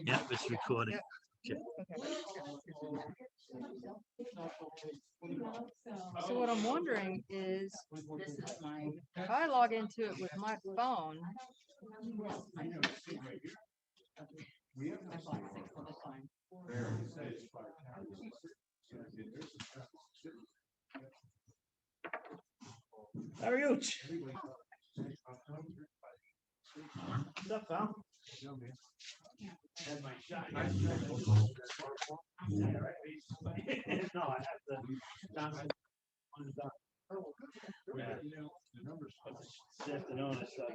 Yeah, it's recording. Okay. So what I'm wondering is, if I log into it with my phone, How are you? What's up, pal? Had my shot. No, I have the Johnson. Yeah. This afternoon, I saw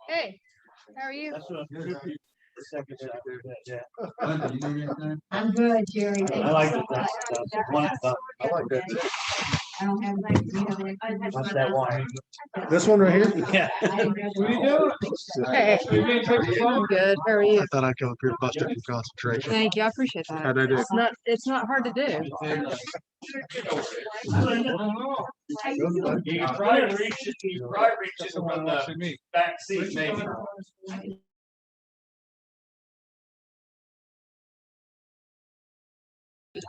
hey, how are you? That's what the second shot. Yeah. I'm good, Jerry. I like it. One and done. I like that. I don't have like, What's that wine? This one right here? Yeah. What are you doing? Hey, I'm good. How are you? I thought I'd come up here to bust up your concentration. Thank you. I appreciate that. How'd I do? It's not hard to do. You probably reach it from the back seat, maybe.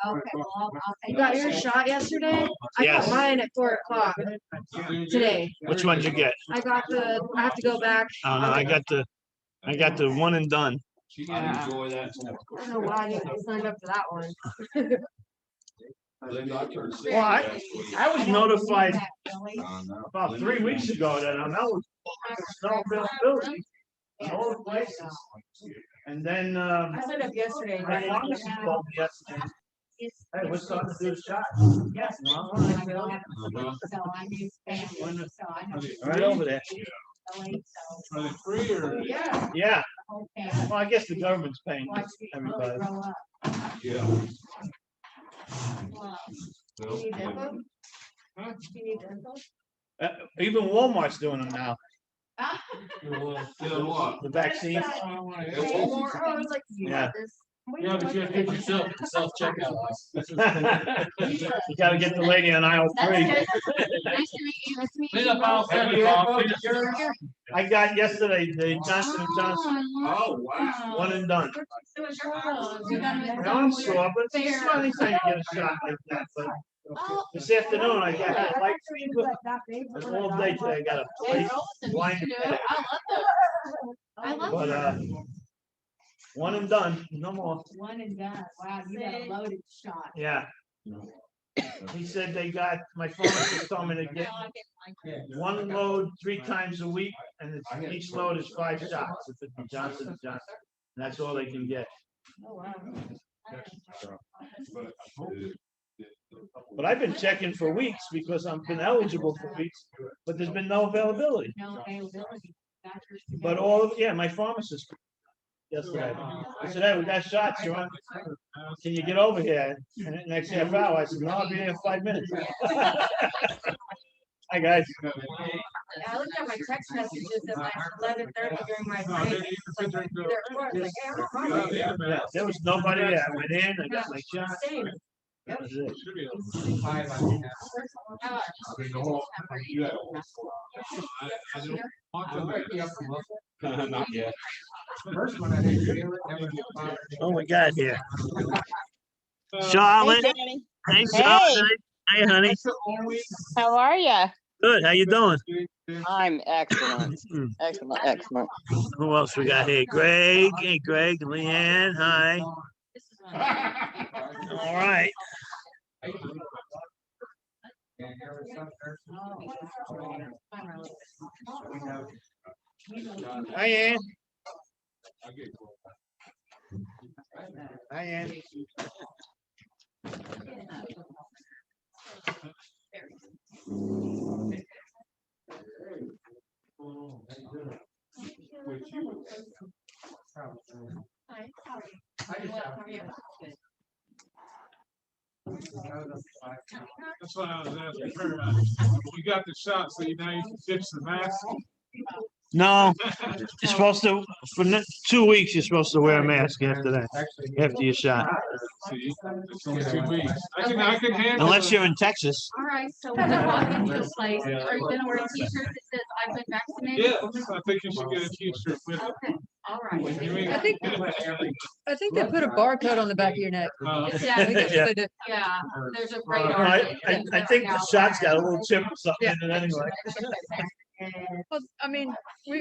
Okay, well, you got your shot yesterday? I Yes. got mine at 4 o'clock today. Which one did you get? I have to go back. Oh no, I got the one and done. Yeah. Enjoy that. I don't know why I didn't sign up for that one. Well, I was notified about 3 weeks ago that I'm eligible for no availability in all the places. And then I signed up yesterday. my pharmacist told me yesterday, hey, we're starting to do the shot. Yes, well, all right, right over there. Are they free or? Yeah. Yeah, well, I guess the government's paying everybody. Yeah. You need info? You need info? Even Walmart's doing them now, Doing what? the vaccine. Oh, I was like, you Yeah. got this. Yeah, but you have to get yourself self-checkout. You gotta get the lady on aisle 3. Nice to meet you. Nice to meet Clean you. up aisle 7, Bob. I got yesterday the Johnson & Johnson, Oh, wow. one and done. You got him at I'm sore, but it's not anything to get a shot like that, but this afternoon I got light fever. And all day today I got a place blind headache. I love But one and done, no more. one and done. Wow, you got a loaded shot. Yeah. He said they got, my pharmacist told me to get one load 3 times a week, and each load is 5 shots. If it's Johnson & Johnson, and that's all they can get. Oh, wow. But I've been checking for weeks because I've been eligible for weeks, but there's been no availability. No availability. Doctors But my pharmacist yesterday, I said, hey, we got shots, John. Can you get over here? And the next half hour, I said, no, I'll be there in 5 minutes. Hi, guys. I looked at my text messages at like 11:30 during my break. Yeah, there was nobody there. I went in, I got my shot. That was it. Not yet. Oh my God, here. Charlotte. Danny. Hey, Hey. Charlotte. Hey, honey. How are you? Good. How you doing? I'm excellent. Excellent. Who else we got here? Greg. Hey, Greg. Leanne. Hi. All right. Hi, Ann. Hi, Ann. That's what I was asking her. You got the shot, so now you can fix the mask. No, you're supposed to, for 2 weeks, you're supposed to wear a mask after that, after your shot. See, it's only 2 weeks. I can handle Unless it. you're in Texas. All right, so when I walk into a place, are you gonna wear a t-shirt that says I've been vaccinated? Yes, I think you should get a t-shirt with it. Okay, all right. I think they put a barcode on the back of your neck. I think that's what they did. Yeah, there's a No, radar. I think the shot's got a little chip or something in it anyway. Well, I mean,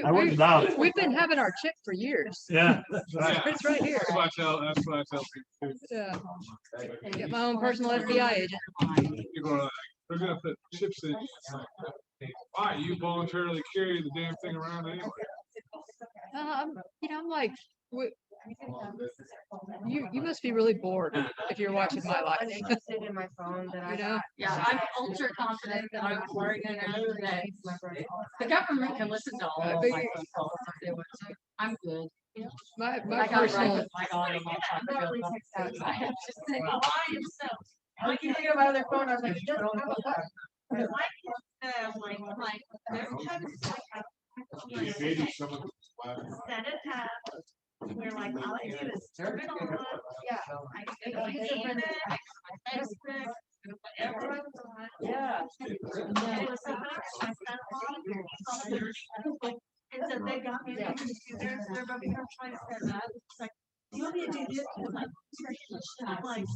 I wouldn't doubt it. we've been having our chip for years. Yeah, that's right. It's right here. That's what I tell people. Yeah. Get my own personal FBI agent. You're gonna, they're gonna put chips in. Why, you voluntarily carry the damn thing around anyway? I'm like, you must be really bored if you're watching my life. In my phone that I You know? Yeah, I'm ultra confident that I'm wearing it that the government can listen to all of my phone calls if they want to. I'm good. My I got personal, right. My daughter wants to go. I have to say, oh, I am so. Like you think of my other phone, I was like, you don't know what. Maybe someone. Set it up. We're like, all I do is turn it on. Yeah. I can name it, Facebook, whatever I want. Yeah. And it was so much, I sent on. And so they got me to do theirs, they're going to be trying to set up. It's like, you want me to do this? I'm like, I'm like,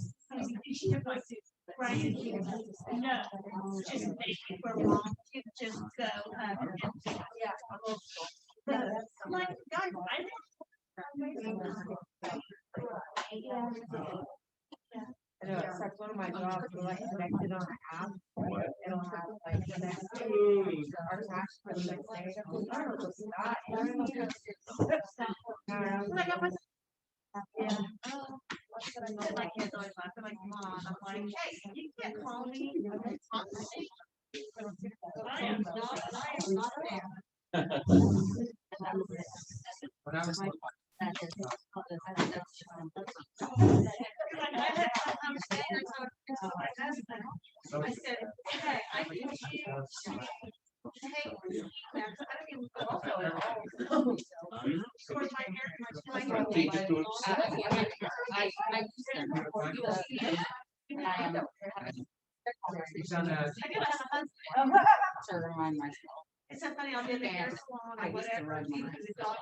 you should like, right? No, just make it for long. You just go up and do it. Yeah. I'm like, guys, I didn't. I know, it's like one of my jobs, we're like connected on an app. It'll have like the next day, our tax for the next day. I don't know what's that. Like, I was. Yeah. My kids always laugh. They're like, Mom, I'm like, hey, you can't call me. I am not there. I said, hey, I think you take Of course, my hair, To remind myself. it's so funny, I'll be in the hair salon or whatever. Because it's all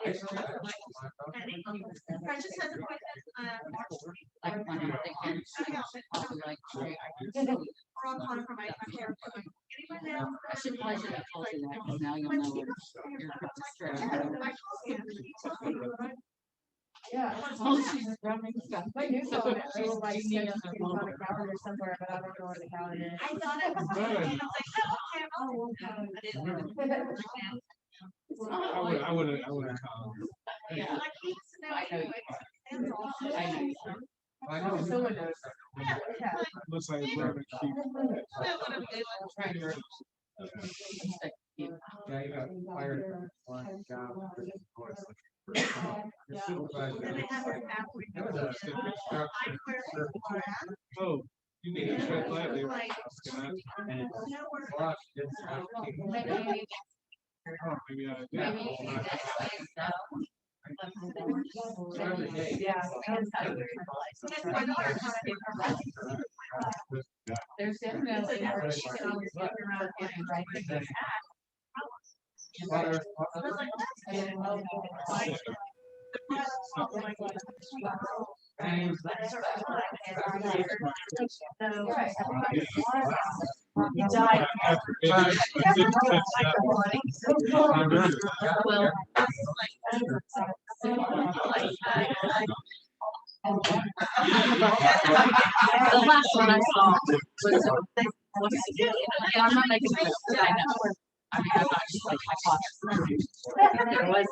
Precious has an appointment, Like when I'm thinking, I'll be like, we're all calling for my hair. Anyone else? I should probably should have told you that, because now you'll know what you're. Yeah. Oh, she's drumming stuff. My new phone, it was like, on a calendar somewhere, but I don't know where the calendar is. I thought it was. I was like, I would. yeah, like he used to know. I know you Hands off. I know. I know. Someone knows. Yeah. Looks like it's rather cheap. Trying to. Yeah, you got fired. One job. Your supervisor. Then they have an app where you can That's get, the I construction. wear it. Oh, you need to tread lightly. Like, And no worries. watch this. Oh, maybe I did. Yeah. There's definitely. She can always get around and write things. Water. I was like, that's good. You died. Well. The last one I saw was. I'm not making a joke, but I know. I mean, I'm not just like hypothesis. There was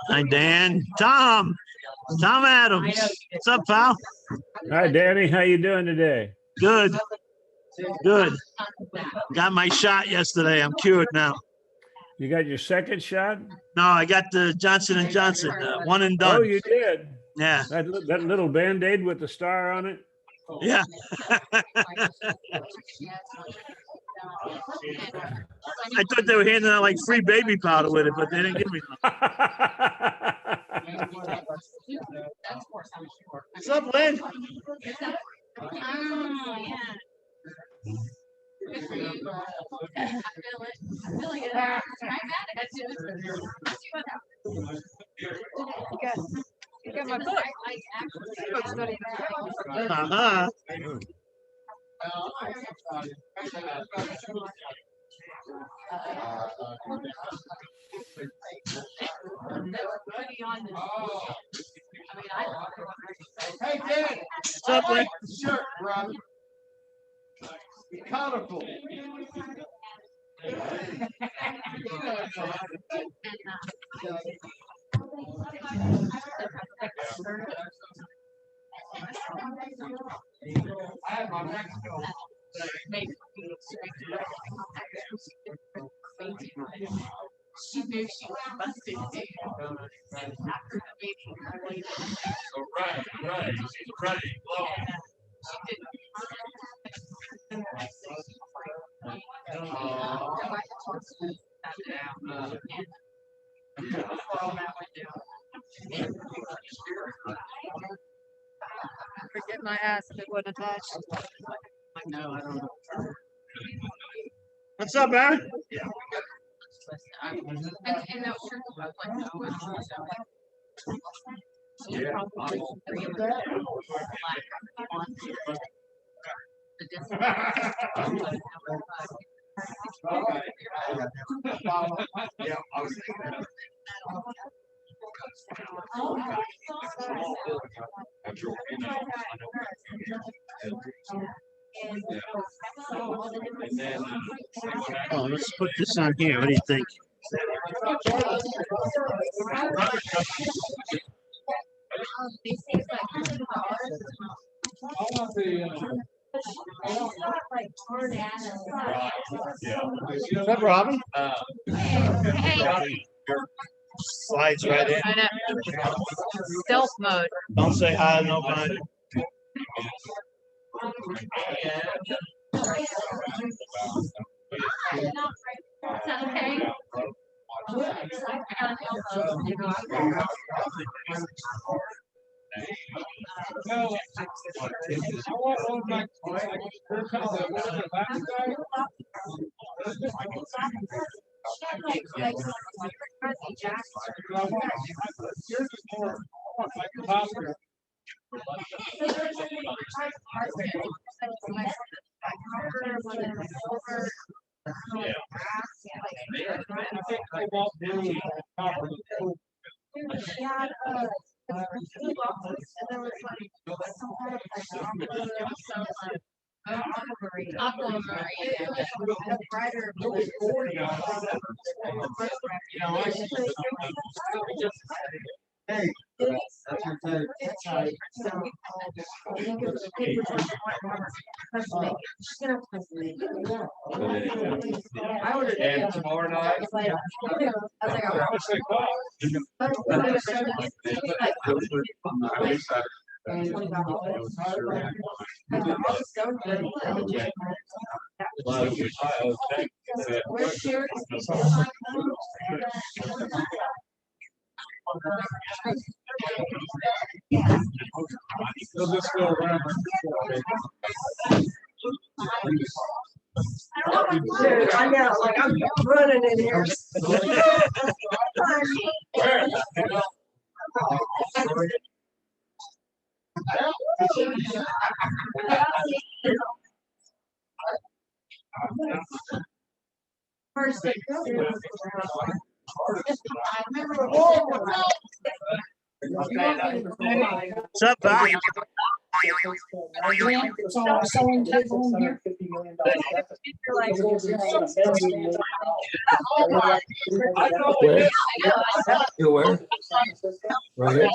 Hi, Dan. Tom Adams. What's up, pal? Hi, Danny. How you doing today? Good. Got my shot yesterday. I'm cured now. You got your second shot? No, I got the Johnson & Johnson, one and done. Oh, you did? Yeah. That little Band-Aid with the star on it? Yeah. I thought they were handing out like free baby powder with it, but they didn't give me none. What's up, Lynn? You got my book. Book study. Uh-huh. Hey, Dad. What's up, Lynn? Shirt, brother. Colorful. She knew she was busted too. After the meeting, I waited. Right. She's ready. Blow. She didn't. Forget my ass if it wasn't attached. What's up, Aaron? And that was like, no, Yeah. Yeah, I was thinking that. Oh, let's put this on here. What do you think? What's up, Robin? Slides right in. I know. Stealth mode. Don't say hi to nobody. Hey, that's your third. And tomorrow night. They'll just go around. Dude, I know, like I'm running in here. First, What's up, Doc? You where? Right here.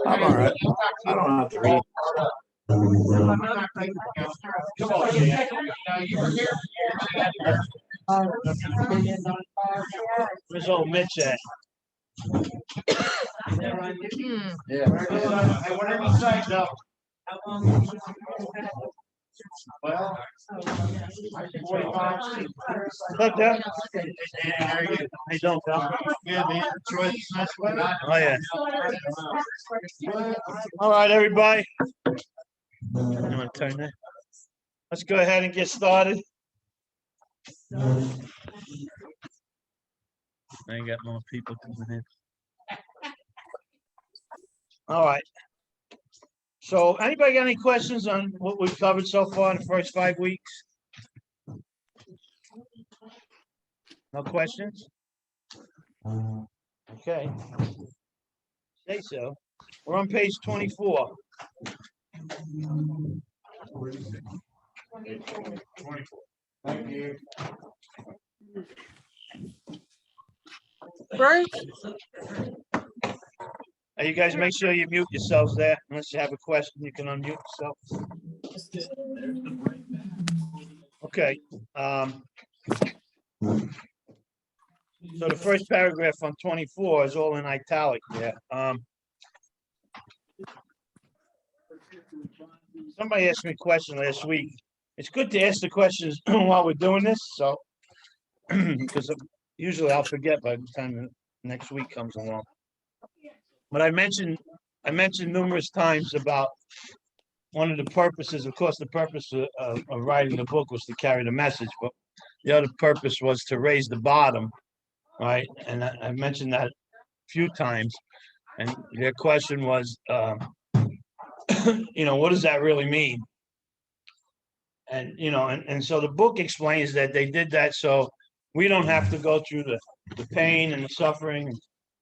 I'm all right. I don't have to read. Where's old Mitch at? Hmm. Yeah. I went inside though. Well, 45. Look, yeah. I don't. Yeah, man. Oh, yeah. All right, everybody. You want to turn that? Let's go ahead and get started. I got more people coming in. All right. So anybody got any questions on what we've covered so far in the first 5 weeks? No questions? Okay. Say so. We're on page 24. Thank you. First, Now you guys make sure you mute yourselves there. Unless you have a question, you can unmute yourself. Okay. So the first paragraph on 24 is all in italic there. Somebody asked me a question last week. It's good to ask the questions while we're doing this, so because usually I'll forget by the time the next week comes along. But I mentioned numerous times about one of the purposes. Of course, the purpose of writing the book was to carry the message, but the other purpose was to raise the bottom, right? And I mentioned that a few times. And their question was, what does that really mean? And and so the book explains that they did that so we don't have to go through the pain and the suffering and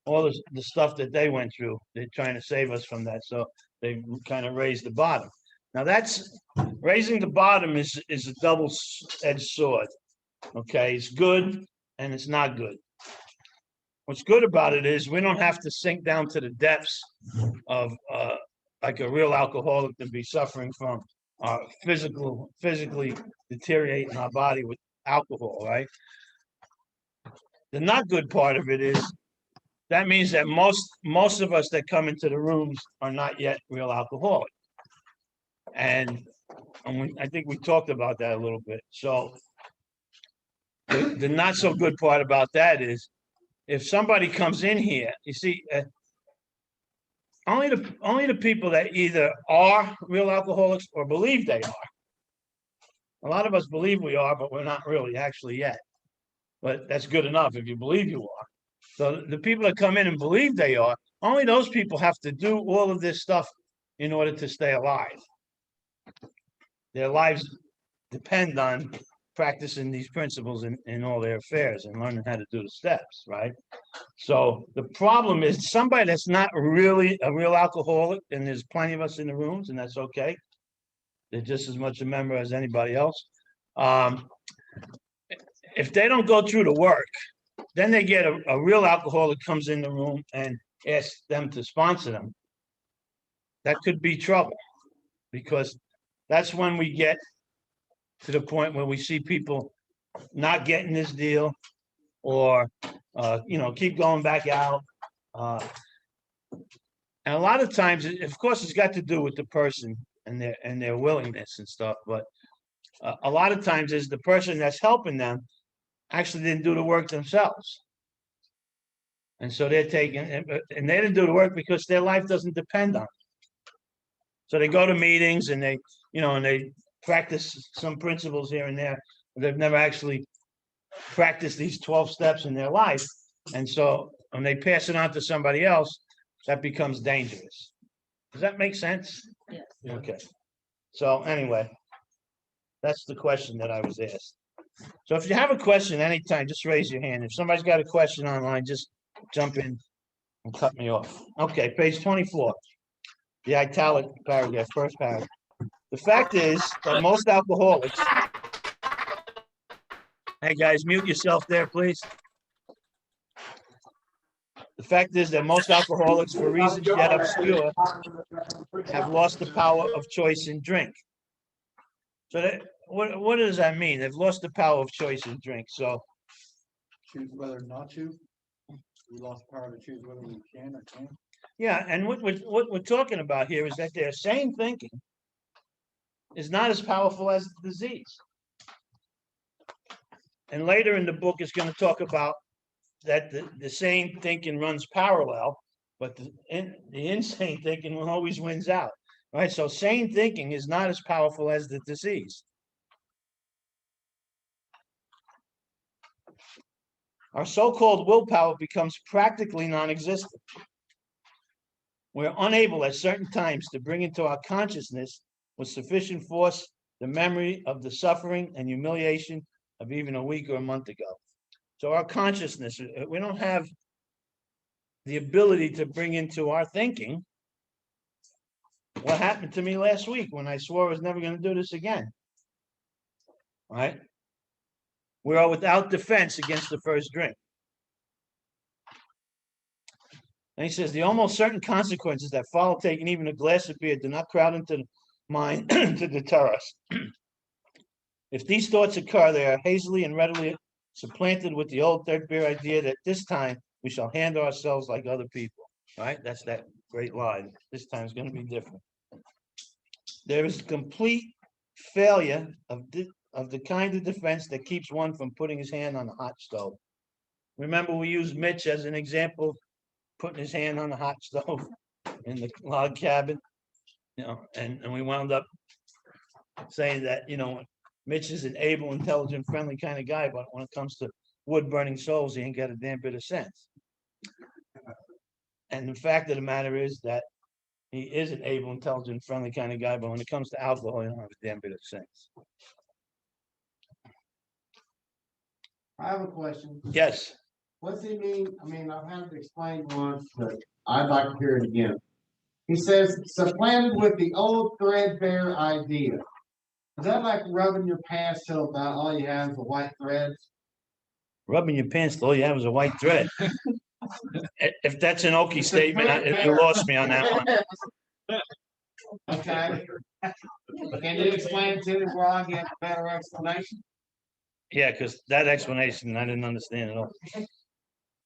all the stuff that they went through. They're trying to save us from that, so they kind of raised the bottom. Now that's raising the bottom is a double-edged sword. Okay, it's good and it's not good. What's good about it is we don't have to sink down to the depths of like a real alcoholic to be suffering from physically deteriorating our body with alcohol, right? The not good part of it is that means that most of us that come into the rooms are not yet real alcoholic. And I think we talked about that a little bit. So the not so good part about that is if somebody comes in here, you see, only the people that either are real alcoholics or believe they are. A lot of us believe we are, but we're not really actually yet. But that's good enough if you believe you are. So the people that come in and believe they are, only those people have to do all of this stuff in order to stay alive. Their lives depend on practicing these principles in all their affairs and learning how to do the steps, right? So the problem is somebody that's not really a real alcoholic, and there's plenty of us in the rooms, and that's okay. They're just as much a member as anybody else. If they don't go through the work, then they get a real alcoholic comes in the room and asks them to sponsor them. That could be trouble, because that's when we get to the point where we see people not getting this deal or, keep going back out. And a lot of times, of course, it's got to do with the person and their willingness and stuff. But a lot of times is the person that's helping them actually didn't do the work themselves. And so they're taking, and they didn't do the work because their life doesn't depend on it. So they go to meetings and they practice some principles here and there. But they've never actually practiced these 12 steps in their life. And so when they pass it on to somebody else, that becomes dangerous. Does that make sense? Yes. Okay. So anyway, that's the question that I was asked. So if you have a question anytime, just raise your hand. If somebody's got a question online, just jump in and cut me off. Okay, page 24. The italic paragraph, first paragraph. The fact is that most alcoholics. Hey guys, mute yourself there, please. The fact is that most alcoholics, for reasons yet obscure, have lost the power of choice in drink. So what does that mean? They've lost the power of choice in drink. So Choose whether not to. We lost power to choose whether we can or can't. Yeah, and what we're talking about here is that their sane thinking is not as powerful as the disease. And later in the book, it's going to talk about that the sane thinking runs parallel, but the insane thinking always wins out, right? So sane thinking is not as powerful as the disease. Our so-called willpower becomes practically non-existent. We're unable at certain times to bring into our consciousness with sufficient force the memory of the suffering and humiliation of even a week or a month ago. So our consciousness, we don't have the ability to bring into our thinking what happened to me last week when I swore I was never going to do this again. Right? We are without defense against the first drink. And he says the almost certain consequences that follow taking even a glass of beer do not crowd into the mind to deter us. If these thoughts occur, they are hastily and readily supplanted with the old threadbare idea that this time we shall handle ourselves like other people. Right? That's that great line. This time is going to be different. There is complete failure of the kind of defense that keeps one from putting his hand on the hot stove. Remember, we used Mitch as an example, putting his hand on the hot stove in the log cabin, and we wound up saying that, Mitch is an able, intelligent, friendly kind of guy, but when it comes to wood burning souls, he ain't got a damn bit of sense. And the fact of the matter is that he is an able, intelligent, friendly kind of guy, but when it comes to alcohol, he don't have a damn bit of sense. I have a question. Yes. What's he mean? I mean, I've had it explained once, but I'd like to hear it again. He says, supplanted with the old threadbare idea. Is that like rubbing your pants till about all you have is a white thread? Rubbing your pants till all you have is a white thread. If that's an Okie statement, you lost me on that one. Okay. Can you explain it to me where I get a better explanation? Yeah, because that explanation I didn't understand at all.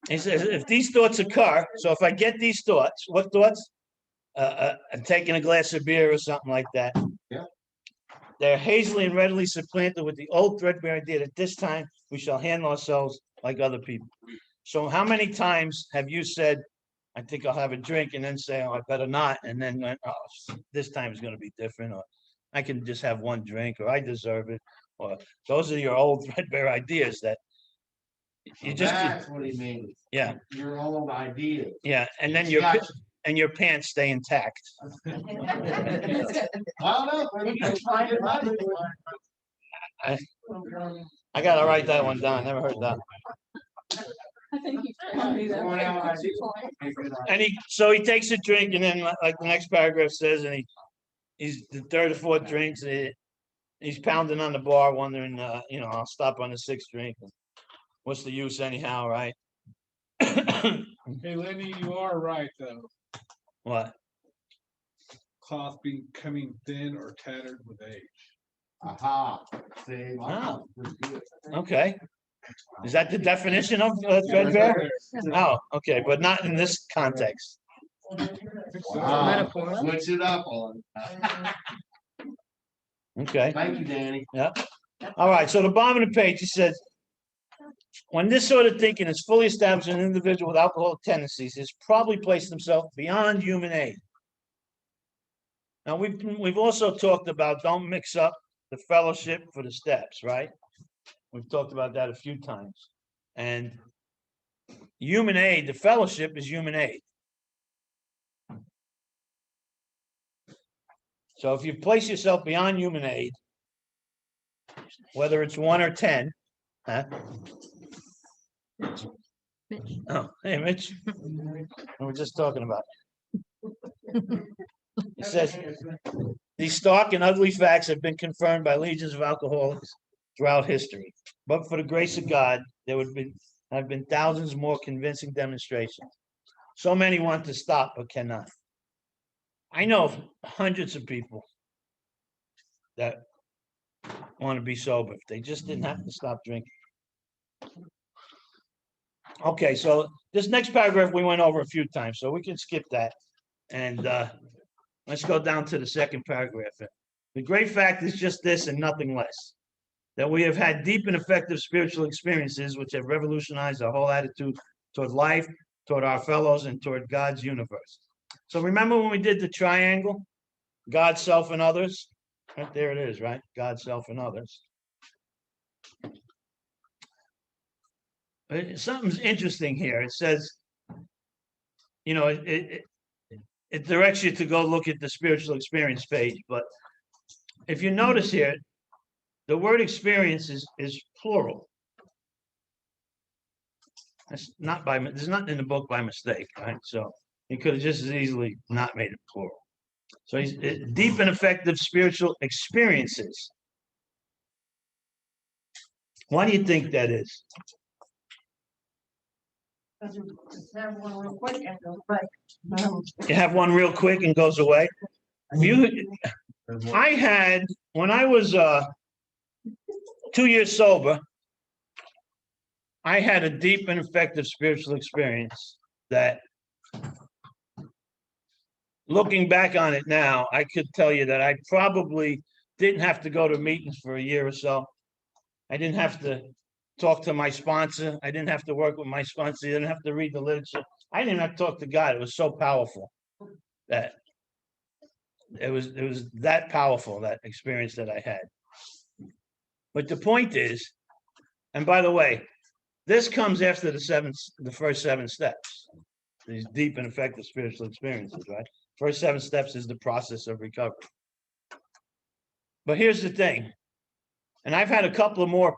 He says, if these thoughts occur, so if I get these thoughts, what thoughts? I'm taking a glass of beer or something like that. Yeah. They're hastily and readily supplanted with the old threadbare idea that this time we shall handle ourselves like other people. So how many times have you said, I think I'll have a drink, and then say, oh, I better not, and then oh, this time is going to be different, or I can just have one drink, or I deserve it, or those are your old threadbare ideas that you just. That's what he means. Yeah. Your old ideas. Yeah, and then your pants stay intact. I gotta write that one down. Never heard that. I think you told me that. And he takes a drink, and then like the next paragraph says, and he's the third or fourth drinks, he's pounding on the bar, wondering, I'll stop on the sixth drink. What's the use anyhow, right? Hey, Lenny, you are right, though. What? Cloth becoming thin or tattered with age. Aha. See, Oh. Okay. Is that the definition of threadbare? Oh, okay, but not in this context. Metaphor. Switch it up on. Okay. Thank you, Danny. Yeah. All right. So the bottom of the page, he says, when this sort of thinking is fully established in an individual with alcoholic tendencies, he's probably placed himself beyond human aid. Now we've also talked about don't mix up the fellowship for the steps, right? We've talked about that a few times. And human aid, the fellowship is human aid. So if you place yourself beyond human aid, whether it's 1 or 10, huh? Oh, hey, Mitch. We were just talking about. It says, these stark and ugly facts have been confirmed by legions of alcoholics throughout history. But for the grace of God, there would have been thousands more convincing demonstrations. So many want to stop, but cannot. I know hundreds of people that want to be sober if they just didn't have to stop drinking. Okay, so this next paragraph we went over a few times, so we can skip that. And let's go down to the second paragraph. The great fact is just this and nothing less. That we have had deep and effective spiritual experiences which have revolutionized our whole attitude toward life, toward our fellows, and toward God's universe. So remember when we did the triangle? God, self, and others? Right there it is, right? God, self, and others. Something's interesting here. It says, you know, it directs you to go look at the spiritual experience page. But if you notice here, the word experience is plural. It's not by, there's nothing in the book by mistake, right? So he could have just as easily not made it plural. So he's deep and effective spiritual experiences. Why do you think that is? Have one real quick and go, but, You have one real quick and goes away. I had, when I was 2 years sober, I had a deep and effective spiritual experience that, looking back on it now, I could tell you that I probably didn't have to go to meetings for a year or so. I didn't have to talk to my sponsor. I didn't have to work with my sponsor. I didn't have to read the literature. I didn't have to talk to God. It was so powerful that it was that powerful, that experience that I had. But the point is, and by the way, this comes after the first 7 steps, these deep and effective spiritual experiences, right? First 7 steps is the process of recovery. But here's the thing, and I've had a couple of more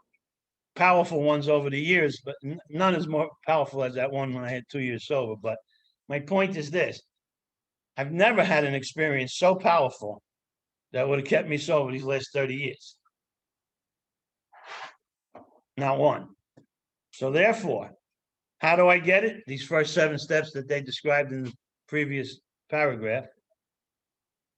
powerful ones over the years, but none as more powerful as that one when I had 2 years sober. But my point is this: I've never had an experience so powerful that would have kept me sober these last 30 years. Not one. So therefore, how do I get it? These first 7 steps that they described in the previous paragraph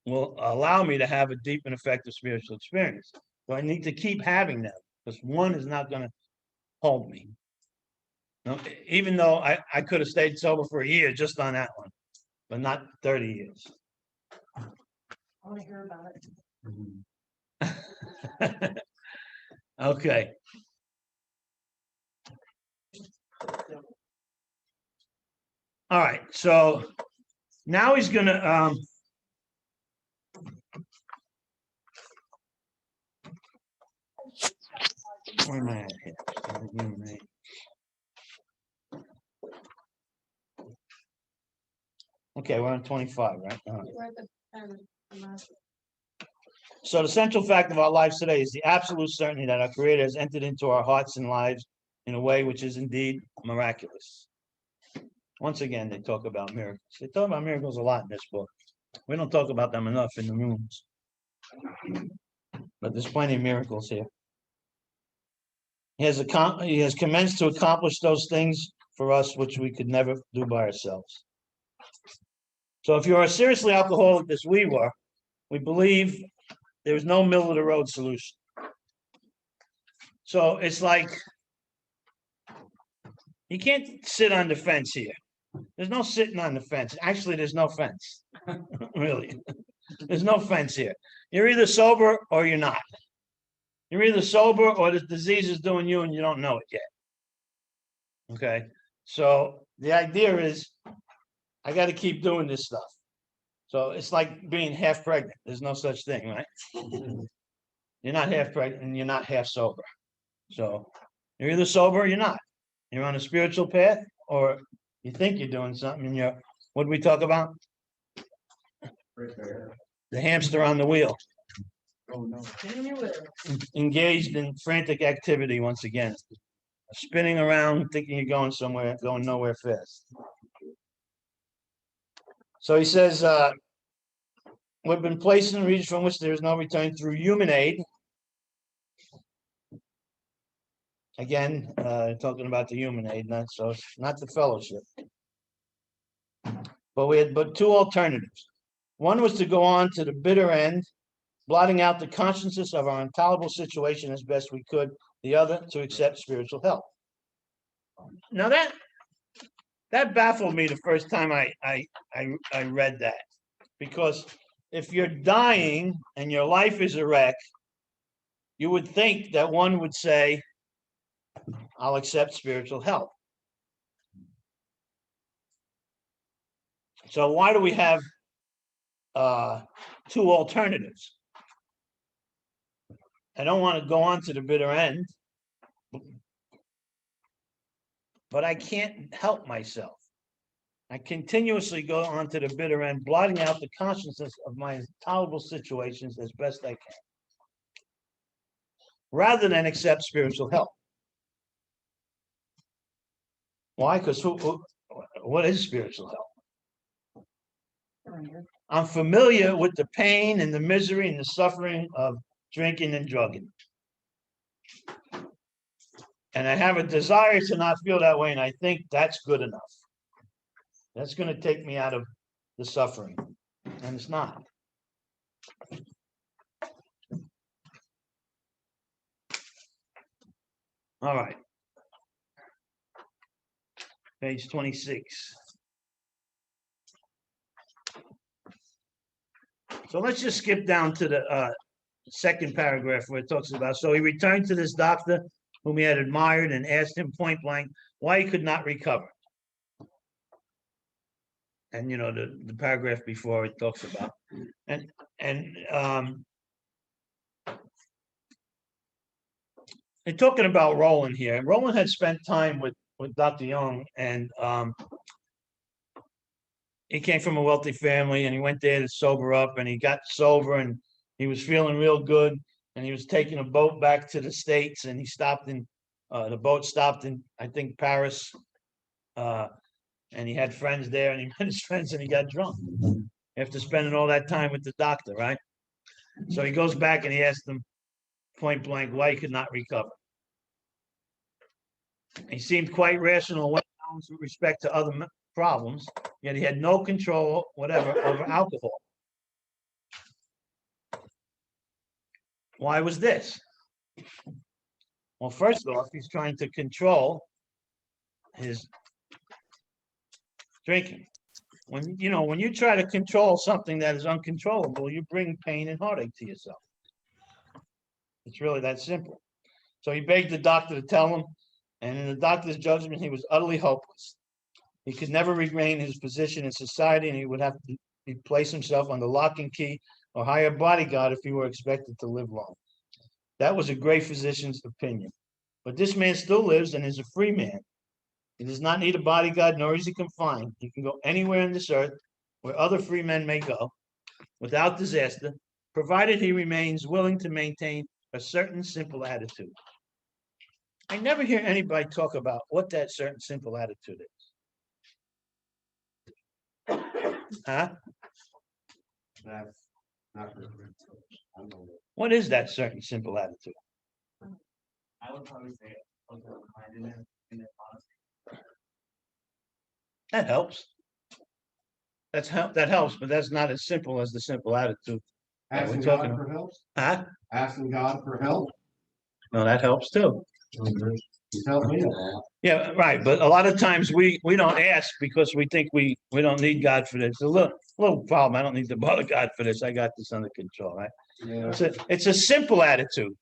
will allow me to have a deep and effective spiritual experience. So I need to keep having them, because one is not going to hold me. No, even though I could have stayed sober for a year just on that one, but not 30 years. I want to hear about it. Okay. All right, so now he's gonna where am I at here? Okay, we're on 25, right? All right. So the central fact of our lives today is the absolute certainty that our Creator has entered into our hearts and lives in a way which is indeed miraculous. Once again, they talk about miracles. They talk about miracles a lot in this book. We don't talk about them enough in the rooms. But there's plenty of miracles here. He has commenced to accomplish those things for us which we could never do by ourselves. So if you're a seriously alcoholic as we were, we believe there is no middle of the road solution. So it's like, you can't sit on the fence here. There's no sitting on the fence. Actually, there's no fence. Really. There's no fence here. You're either sober or you're not. You're either sober or the disease is doing you and you don't know it yet. Okay? So the idea is, I got to keep doing this stuff. So it's like being half pregnant. There's no such thing, right? You're not half pregnant and you're not half sober. So you're either sober or you're not. You're on a spiritual path, or you think you're doing something and you're, what did we talk about? The hamster on the wheel. Oh, no. Engaged in frantic activity once again. Spinning around, thinking you're going somewhere, going nowhere fast. So he says, we've been placed in a region from which there is no return through human aid. Again, talking about the human aid, so it's not the fellowship. But we had two alternatives. One was to go on to the bitter end, blotting out the consciousness of our intolerable situation as best we could. The other, to accept spiritual help. Now That baffled me the first time I read that. Because if you're dying and your life is a wreck, you would think that one would say, I'll accept spiritual help. So why do we have two alternatives? I don't want to go on to the bitter end, but I can't help myself. I continuously go on to the bitter end, blotting out the consciousness of my intolerable situations as best I can, rather than accept spiritual help. Why? Because what is spiritual help? I'm familiar with the pain and the misery and the suffering of drinking and drugging. And I have a desire to not feel that way, and I think that's good enough. That's going to take me out of the suffering, and it's not. All right. Page 26. So let's just skip down to the second paragraph where it talks about, so he returned to this doctor whom he had admired and asked him point blank why he could not recover. And, you know, the paragraph before it talks about, and they're talking about Roland here. And Roland had spent time with Dr. Young, and he came from a wealthy family, and he went there to sober up, and he got sober, and he was feeling real good, and he was taking a boat back to the States, and he stopped in, the boat stopped in, I think, Paris, and he had friends there, and he met his friends, and he got drunk after spending all that time with the doctor, right? So he goes back, and he asked them point blank why he could not recover. He seemed quite rational with respect to other problems, yet he had no control whatever over alcohol. Why was this? Well, first off, he's trying to control his drinking. When you try to control something that is uncontrollable, you bring pain and heartache to yourself. It's really that simple. So he begged the doctor to tell him, and in the doctor's judgment, he was utterly hopeless. He could never regain his position in society, and he would have to place himself under lock and key or hire a bodyguard if he were expected to live long. That was a great physician's opinion. But this man still lives and is a free man. He does not need a bodyguard, nor is he confined. He can go anywhere on this earth where other free men may go without disaster, provided he remains willing to maintain a certain simple attitude. I never hear anybody talk about what that certain simple attitude is. Huh? That's not for I know that. What is that certain simple attitude? I would probably say open-mindedness and honesty. That helps. That helps, but that's not as simple as the simple attitude that we're Asking talking God about. for help, Huh? asking God for help. No, that helps too. He's helped me a lot. Yeah, right. But a lot of times we don't ask because we think we don't need God for this. A little problem. I don't need to bother God for this. I got this under control, right? Yeah. It's a simple attitude.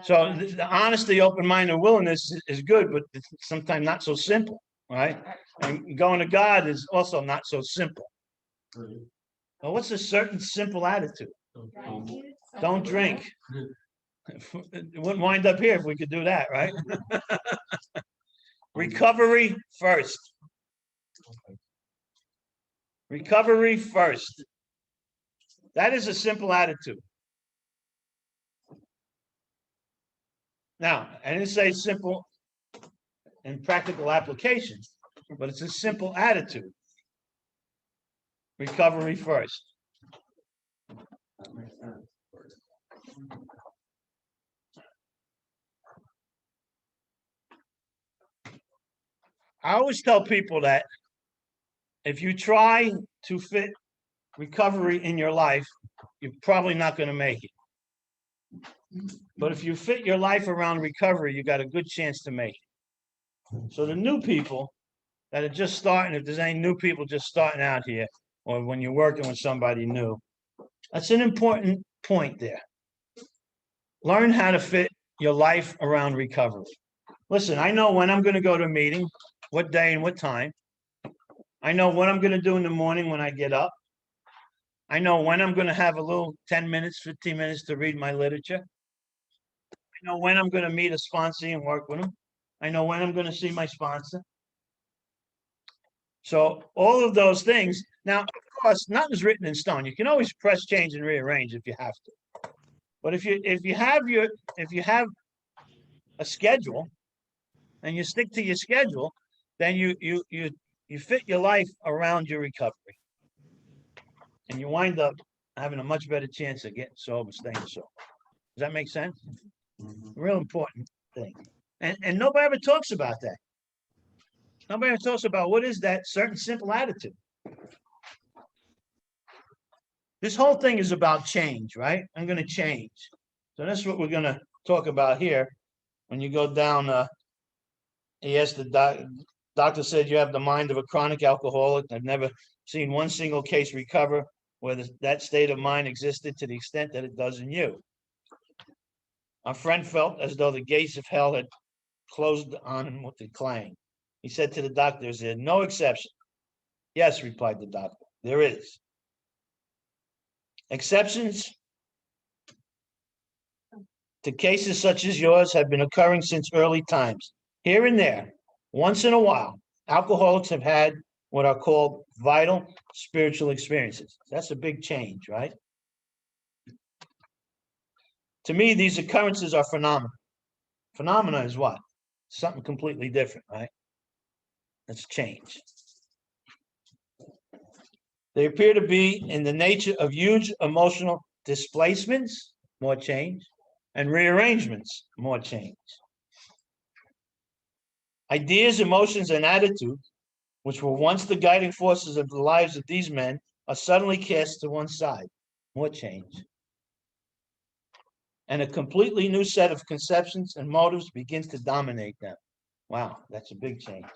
So the honesty, open mind, and willingness is good, but it's sometimes not so simple, right? And going to God is also not so simple. Well, what's a certain simple attitude? Don't drink. It wouldn't wind up here if we could do that, right? Recovery first. Recovery first. That is a simple attitude. Now, I didn't say simple in practical application, but it's a simple attitude. Recovery first. That makes sense. I always tell people that if you try to fit recovery in your life, you're probably not going to make it. But if you fit your life around recovery, you got a good chance to make it. So the new people that are just starting, if there's any new people just starting out here, or when you're working with somebody new, that's an important point there. Learn how to fit your life around recovery. Listen, I know when I'm going to go to a meeting, what day and what time. I know what I'm going to do in the morning when I get up. I know when I'm going to have a little 10 minutes, 15 minutes to read my literature. I know when I'm going to meet a sponsor and work with them. I know when I'm going to see my sponsor. So all of those things. Now, of course, nothing's written in stone. You can always press, change, and rearrange if you have to. But if you have a schedule and you stick to your schedule, then you fit your life around your recovery, and you wind up having a much better chance of getting sober, staying sober. Does that make sense? Real important thing. And nobody ever talks about that. Nobody ever talks about what is that certain simple attitude. This whole thing is about change, right? I'm going to change. So that's what we're going to talk about here. When you go down, he asked the doctor said you have the mind of a chronic alcoholic. I've never seen one single case recover where that state of mind existed to the extent that it does in you. Our friend felt as though the gates of hell had closed on him with a clang. He said to the doctor, "Is there no exception?" "Yes," replied the doctor, "there is. Exceptions to cases such as yours have been occurring since early times. Here and there, once in a while, alcoholics have had what are called vital spiritual experiences." That's a big change, right? To me, these occurrences are phenomena. Phenomena is what? Something completely different, right? That's change. They appear to be in the nature of huge emotional displacements, more change, and rearrangements, more change. Ideas, emotions, and attitudes, which were once the guiding forces of the lives of these men, are suddenly cast to one side, more change. And a completely new set of conceptions and motives begins to dominate them. Wow, that's a big change.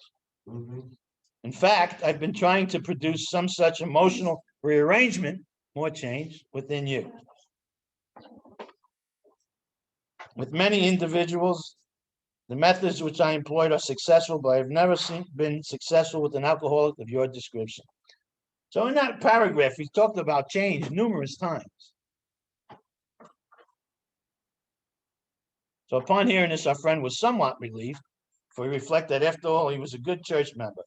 In fact, I've been trying to produce some such emotional rearrangement, more change, within you. With many individuals, the methods which I employed are successful, but I've never been successful with an alcoholic of your description. So in that paragraph, he talked about change numerous times. So upon hearing this, our friend was somewhat relieved, for he reflected that after all, he was a good church member.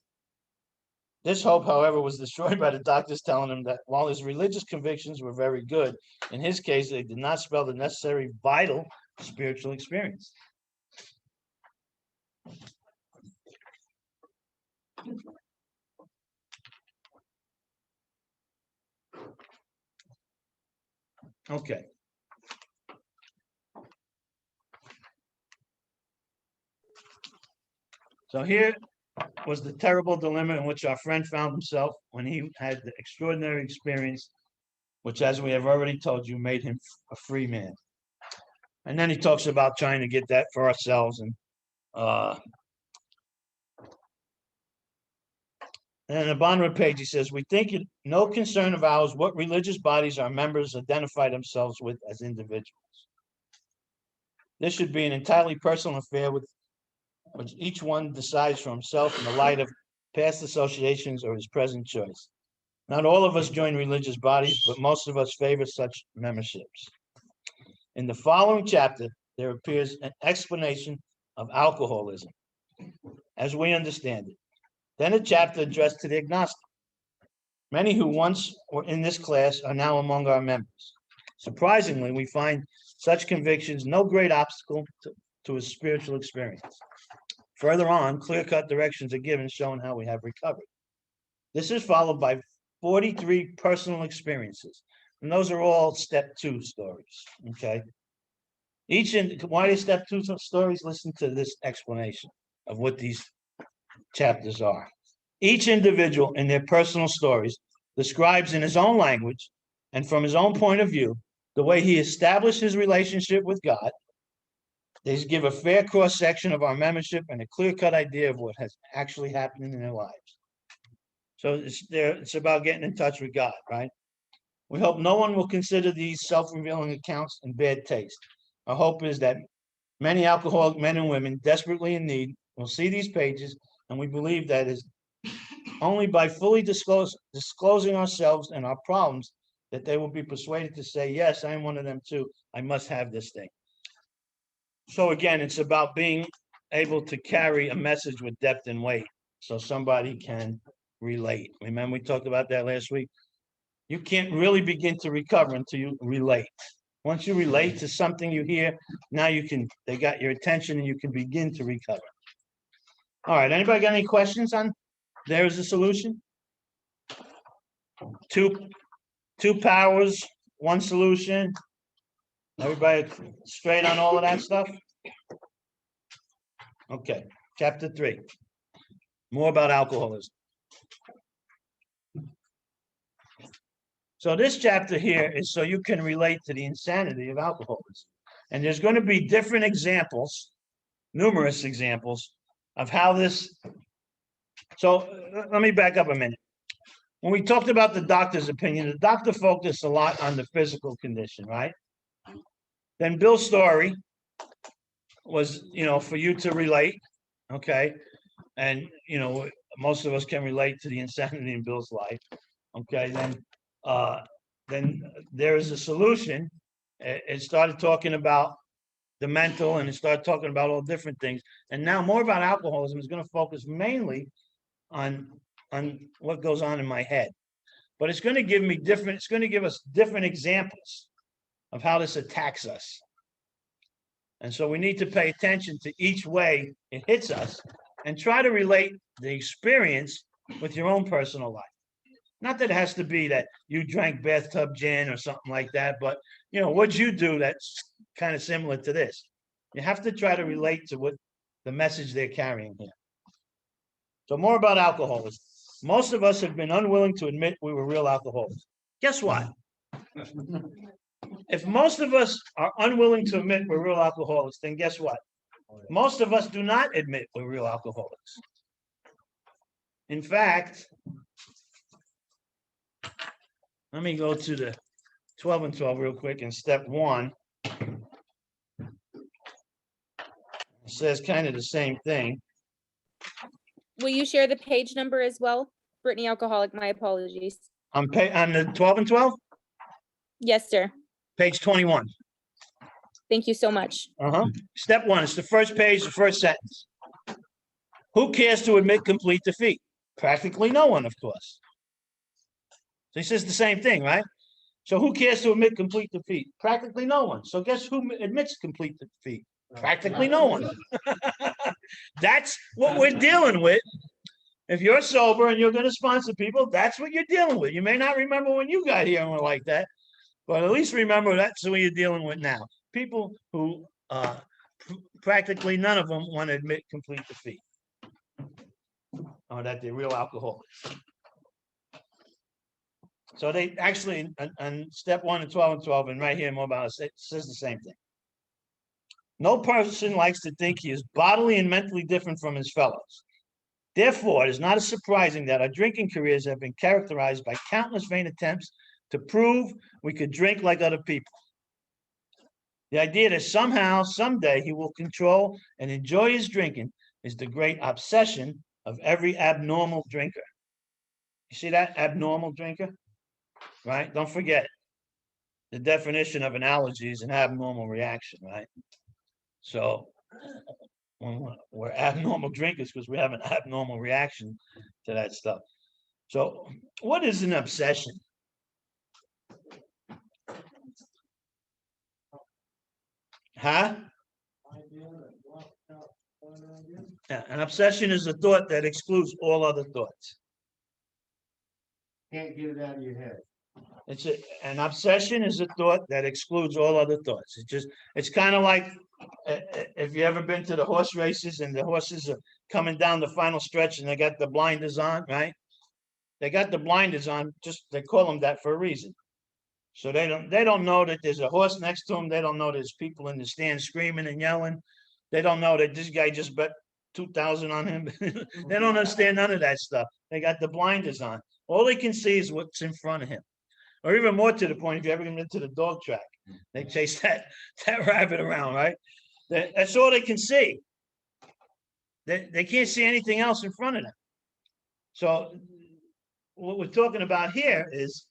This hope, however, was destroyed by the doctors telling him that while his religious convictions were very good, in his case, they did not spell the necessary vital spiritual experience. Okay. So here was the terrible dilemma in which our friend found himself when he had the extraordinary experience, which, as we have already told you, made him a free man. And then he talks about trying to get that for ourselves. And on the bottom of the page, he says, "We think it no concern of ours what religious bodies our members identify themselves with as individuals. This should be an entirely personal affair which each one decides for himself in the light of past associations or his present choice. Not all of us join religious bodies, but most of us favor such memberships. In the following chapter, there appears an explanation of alcoholism, as we understand it. Then a chapter addressed to the agnostic. Many who once were in this class are now among our members. Surprisingly, we find such convictions no great obstacle to a spiritual experience. Further on, clear-cut directions are given showing how we have recovered. This is followed by 43 personal experiences, and those are all step 2 stories, okay? Why are step 2 stories? Listen to this explanation of what these chapters are. Each individual in their personal stories describes in his own language and from his own point of view the way he established his relationship with God, They give a fair cross-section of our membership and a clear-cut idea of what has actually happened in their lives. So it's about getting in touch with God, right? We hope no one will consider these self-revealing accounts in bad taste. Our hope is that many alcoholic men and women desperately in need will see these pages, and we believe that is only by fully disclosing ourselves and our problems that they will be persuaded to say, yes, I'm one of them too. I must have this thing. So again, it's about being able to carry a message with depth and weight so somebody can relate. Remember, we talked about that last week. You can't really begin to recover until you relate. Once you relate to something you hear, now they got your attention and you can begin to recover. All right, anybody got any questions on there's a solution? Two powers, one solution. Everybody straight on all of that stuff? Okay, chapter 3. More about alcoholism. So this chapter here is so you can relate to the insanity of alcoholism. And there's going to be different examples, numerous examples of how this. So let me back up a minute. When we talked about the doctor's opinion, the doctor focused a lot on the physical condition, right? Then Bill's story was, for you to relate, okay? And, most of us can relate to the insanity in Bill's life, okay? Then there is a solution. It started talking about the mental, and it started talking about all different things. And now more about alcoholism is going to focus mainly on what goes on in my head. But it's going to give us different examples of how this attacks us. And so we need to pay attention to each way it hits us and try to relate the experience with your own personal life. Not that it has to be that you drank bathtub gin or something like that, but what'd you do that's kind of similar to this? You have to try to relate to what the message they're carrying here. So more about alcoholism. Most of us have been unwilling to admit we were real alcoholics. Guess what? If most of us are unwilling to admit we're real alcoholics, then guess what? Most of us do not admit we're real alcoholics. In fact, let me go to the 12 and 12 real quick in step 1. It says kind of the same thing. Will you share the page number as well? Brittany Alcoholic, my apologies. On the 12 and 12? Yes, sir. Page 21. Thank you so much. Step 1, it's the first page, the first sentence. Who cares to admit complete defeat? Practically no one, of course. So he says the same thing, right? So who cares to admit complete defeat? Practically no one. So guess who admits complete defeat? Practically no one. That's what we're dealing with. If you're sober and you're going to sponsor people, that's what you're dealing with. You may not remember when you got here and were like that, but at least remember that's what you're dealing with now. People who practically none of them want to admit complete defeat, or that they're real alcoholics. So they actually, on step 1 and 12 and 12, and right here more about it says the same thing. No person likes to think he is bodily and mentally different from his fellows. Therefore, it is not surprising that our drinking careers have been characterized by countless vain attempts to prove we could drink like other people. The idea that somehow, someday, he will control and enjoy his drinking is the great obsession of every abnormal drinker. You see that? Abnormal drinker? Right? Don't forget, the definition of an allergy is an abnormal reaction, right? So we're abnormal drinkers because we have an abnormal reaction to that stuff. So what is an obsession? Huh? Yeah, an obsession is a thought that excludes all other thoughts. Can't get it out of your head. An obsession is a thought that excludes all other thoughts. It's kind of like if you ever been to the horse races and the horses are coming down the final stretch and they got the blinders on, right? They got the blinders on, they call them that for a reason. So they don't know that there's a horse next to them. They don't know there's people in the stand screaming and yelling. They don't know that this guy just bet 2,000 on him. They don't understand none of that stuff. They got the blinders on. All they can see is what's in front of him. Or even more to the point, if you ever get into the dog track, they chase that rabbit around, right? That's all they can see. They can't see anything else in front of them. So what we're talking about here is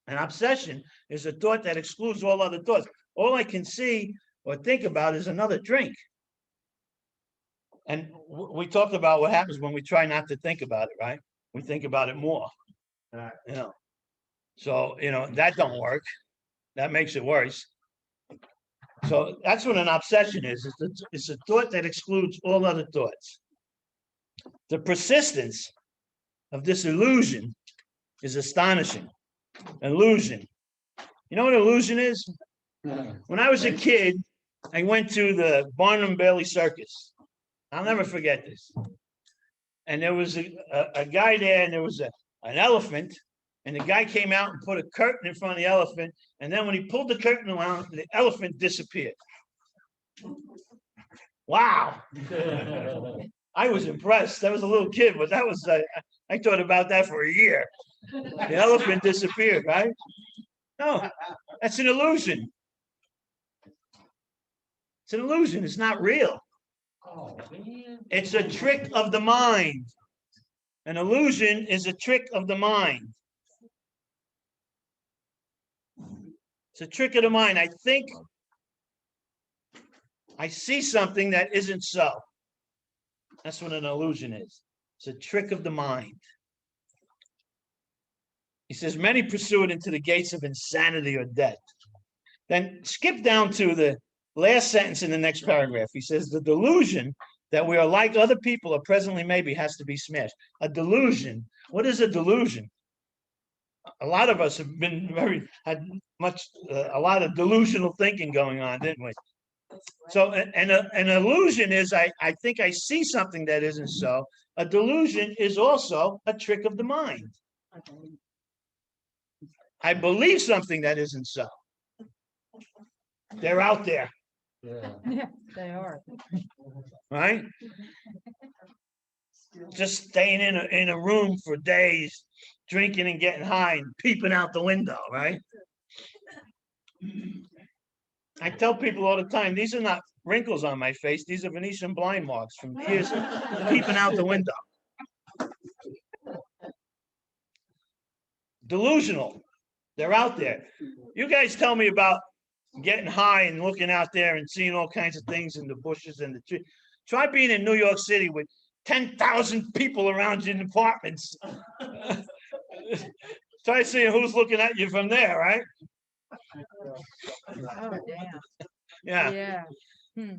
an obsession is a thought that excludes all other thoughts. All I can see or think about is another drink. And we talked about what happens when we try not to think about it, right? We think about it more, you know. So, you know, that don't work. That makes it worse. So that's what an obsession is. It's a thought that excludes all other thoughts. The persistence of this illusion is astonishing. Illusion. You know what illusion is? When I was a kid, I went to the Barnum Bailey Circus. I'll never forget this. And there was a guy there, and there was an elephant, and the guy came out and put a curtain in front of the elephant, and then when he pulled the curtain around, the elephant disappeared. Wow. I was impressed. I was a little kid, but that was, I thought about that for a year. The elephant disappeared, right? No, that's an illusion. It's an illusion. It's not real. It's a trick of the mind. An illusion is a trick of the mind. It's a trick of the mind. I think I see something that isn't so. That's what an illusion is. It's a trick of the mind. He says, many pursue it into the gates of insanity or death. Then skip down to the last sentence in the next paragraph. He says, the delusion that we are like other people or presently maybe has to be smashed. A delusion. What is a delusion? A lot of us have been a lot of delusional thinking going on, didn't we? So an illusion is I think I see something that isn't so. A delusion is also a trick of the mind. I believe something that isn't so. They're out there. Yeah, they are. Right? Just staying in a room for days, drinking and getting high and peeping out the window, right? I tell people all the time, these are not wrinkles on my face. These are Venetian blind marks from years peeping out the window. Delusional. They're out there. You guys tell me about getting high and looking out there and seeing all kinds of things in the bushes and the trees. Try being in New York City with 10,000 people around you in apartments. Try seeing who's looking at you from there, right? Oh, damn. Yeah. Yeah.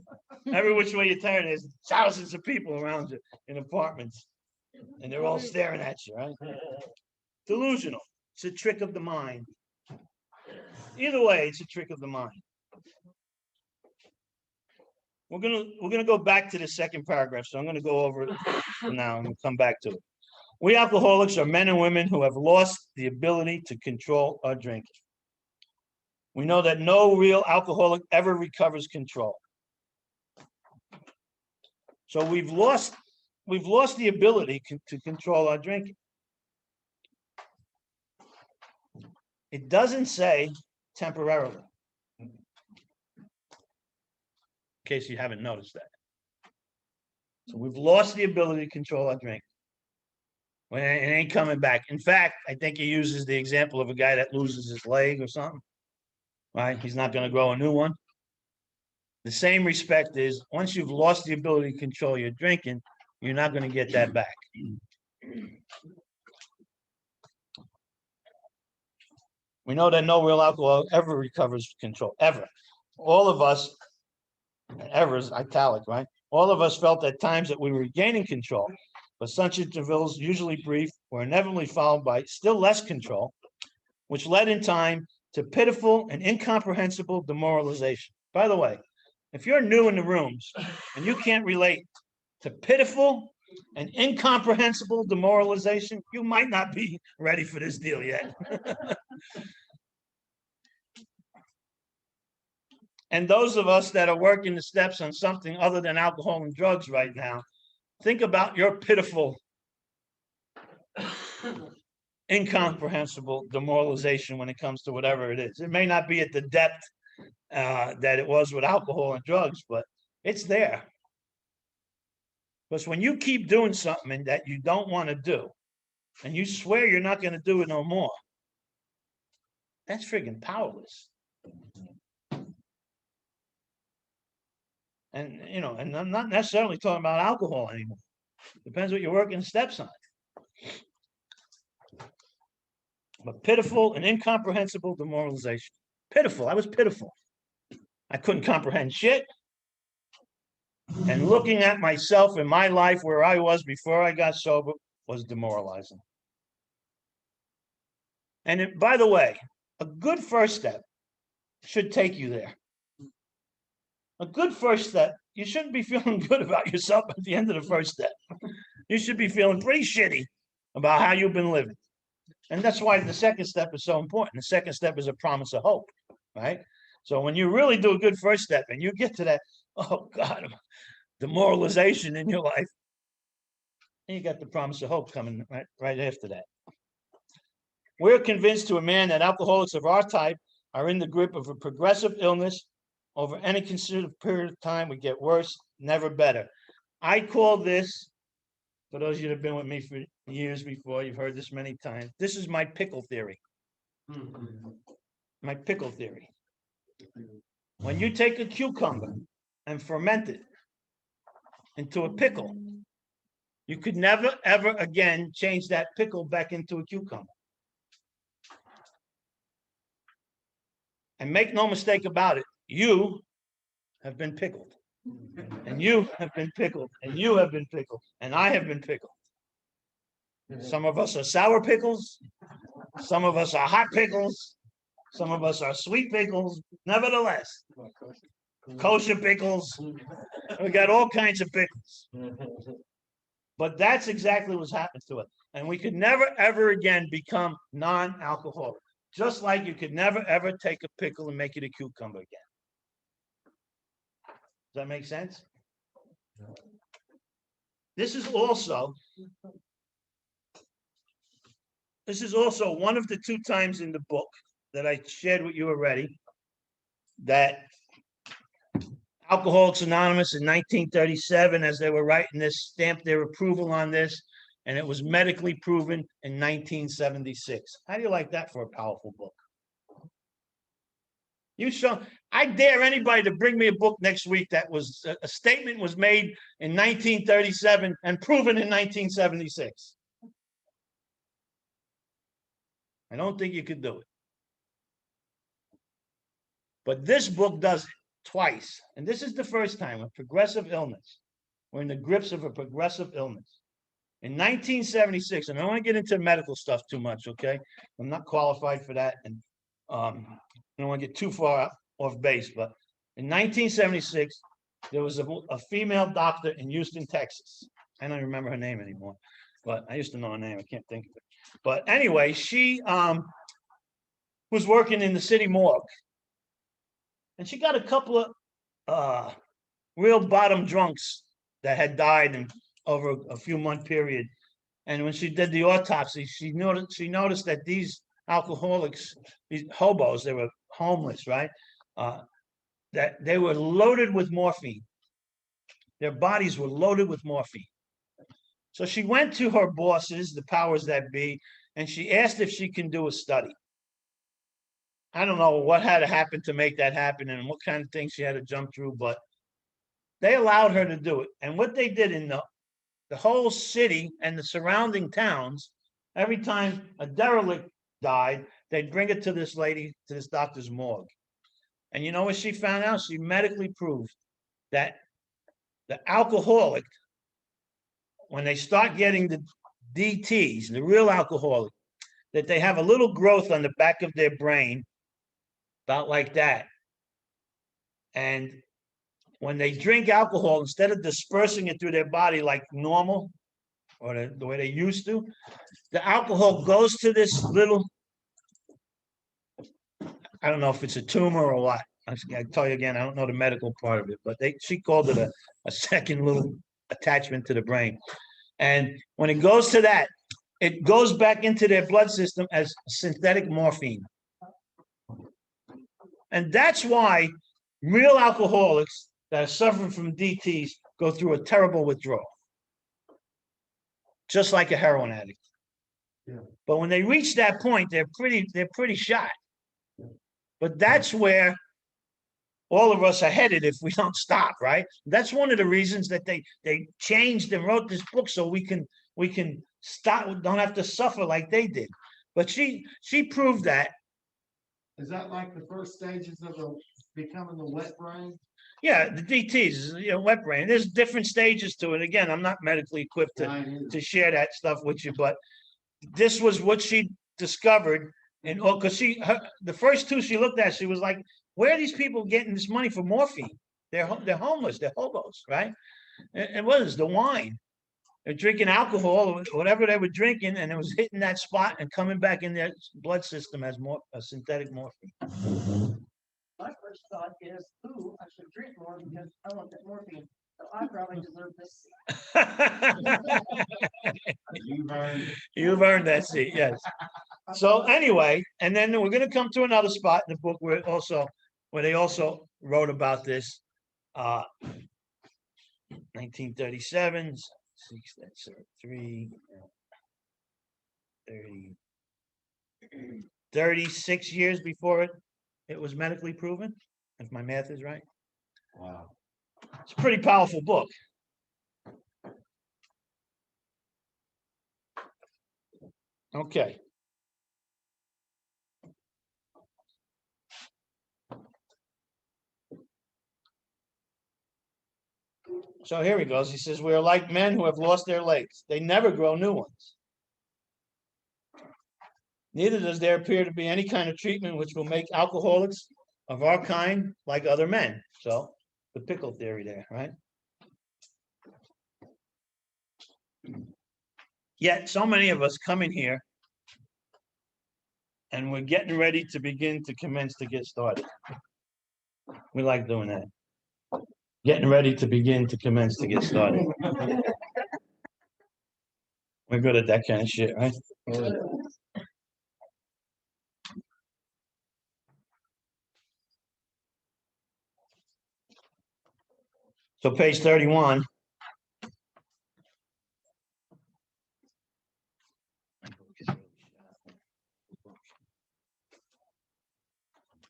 Every which way you turn, there's thousands of people around you in apartments, and they're all staring at you, right? Delusional. It's a trick of the mind. Either way, it's a trick of the mind. We're gonna go back to the second paragraph, so I'm gonna go over it now and we'll come back to it. We alcoholics are men and women who have lost the ability to control our drinking. We know that no real alcoholic ever recovers control. So we've lost the ability to control our drinking. It doesn't say temporarily. In case you haven't noticed that. So we've lost the ability to control our drink. It ain't coming back. In fact, I think he uses the example of a guy that loses his leg or something. Right? He's not going to grow a new one. The same respect is once you've lost the ability to control your drinking, you're not going to get that back. We know that no real alcohol ever recovers control, ever. All of us, ever is italic, right? All of us felt at times that we were regaining control, but such intervals, usually brief, were inevitably followed by still less control, which led in time to pitiful and incomprehensible demoralization. By the way, if you're new in the rooms and you can't relate to pitiful and incomprehensible demoralization, you might not be ready for this deal yet. And those of us that are working the steps on something other than alcohol and drugs right now, think about your pitiful, incomprehensible demoralization when it comes to whatever it is. It may not be at the depth that it was with alcohol and drugs, but it's there. Because when you keep doing something that you don't want to do, and you swear you're not going to do it no more, that's friggin' powerless. And, you know, and I'm not necessarily talking about alcohol anymore. Depends what you're working the steps on. But pitiful and incomprehensible demoralization. Pitiful. I was pitiful. I couldn't comprehend shit. And looking at myself in my life where I was before I got sober was demoralizing. And by the way, a good first step should take you there. A good first step, you shouldn't be feeling good about yourself at the end of the first step. You should be feeling pretty shitty about how you've been living. And that's why the second step is so important. The second step is a promise of hope, right? So when you really do a good first step and you get to that, oh God, demoralization in your life, and you got the promise of hope coming right after that. We're convinced to a man that alcoholics of our type are in the grip of a progressive illness. Over any considerable period of time, we get worse, never better. I call this, for those of you that have been with me for years before, you've heard this many times, this is my pickle theory. My pickle theory. When you take a cucumber and ferment it into a pickle, you could never, ever again change that pickle back into a cucumber. And make no mistake about it, you have been pickled. And you have been pickled. And you have been pickled. And I have been pickled. Some of us are sour pickles. Some of us are hot pickles. Some of us are sweet pickles. Nevertheless, kosher pickles. We got all kinds of pickles. But that's exactly what's happened to us. And we could never, ever again become non-alcoholic. Just like you could never, ever take a pickle and make it a cucumber again. Does that make sense? This is also one of the 2 times in the book that I shared with you already that Alcoholics Anonymous in 1937, as they were writing this, stamped their approval on this, and it was medically proven in 1976. How do you like that for a powerful book? I dare anybody to bring me a book next week that was a statement was made in 1937 and proven in 1976. I don't think you could do it. But this book does it twice. And this is the first time with progressive illness. We're in the grips of a progressive illness. In 1976, and I don't want to get into medical stuff too much, okay? I'm not qualified for that. And I don't want to get too far off base, but in 1976, there was a female doctor in Houston, Texas. I don't remember her name anymore, but I used to know her name. I can't think of it. But anyway, she was working in the city morgue. And she got a couple of real bottom drunks that had died in over a few month period. And when she did the autopsy, she noticed that these alcoholics, these hobos, they were homeless, right? That they were loaded with morphine. Their bodies were loaded with morphine. So she went to her bosses, the powers that be, and she asked if she can do a study. I don't know what had to happen to make that happen and what kind of things she had to jump through, but they allowed her to do it. And what they did in the whole city and the surrounding towns, every time a derelict died, they'd bring it to this lady, to this doctor's morgue. And you know what she found out? She medically proved that the alcoholic, when they start getting the DTs, the real alcoholic, that they have a little growth on the back of their brain, about like that. And when they drink alcohol, instead of dispersing it through their body like normal, or the way they used to, the alcohol goes to this little, I don't know if it's a tumor or what, I tell you again, I don't know the medical part of it, but she called it a second little attachment to the brain. And when it goes to that, it goes back into their blood system as synthetic morphine. And that's why real alcoholics that are suffering from DTs go through a terrible withdrawal. Just like a heroin addict. Yeah. But when they reach that point, they're pretty shot. But that's where all of us are headed if we don't stop, right? That's one of the reasons that they changed and wrote this book so we can stop, don't have to suffer like they did. But she proved that. Is that like the first stages of becoming the wet brain? Yeah, the DTs, wet brain. There's different stages to it. Again, I'm not medically equipped to share that stuff with you, but this was what she discovered. And because the first two she looked at, she was like, "Where are these people getting this money for morphine? They're homeless. They're hobos, right?" And what is the wine? They're drinking alcohol or whatever they were drinking, and it was hitting that spot and coming back in their blood system as synthetic morphine. My first thought is, ooh, I should drink more because I want that morphine. So I probably deserve this. You've earned that seat, yes. So anyway, and then we're going to come to another spot in the book where they also wrote about this. 1937, 36 years before it was medically proven, if my math is right. Wow. It's a pretty powerful book. Okay. So here he goes. He says, "We are like men who have lost their legs. They never grow new ones. Neither does there appear to be any kind of treatment which will make alcoholics of our kind like other men." So the pickle theory there, right? Yet so many of us come in here and we're getting ready to begin to commence to get started. We like doing that. Getting ready to begin to commence to get started. We're good at that kind of shit, right? So page 31.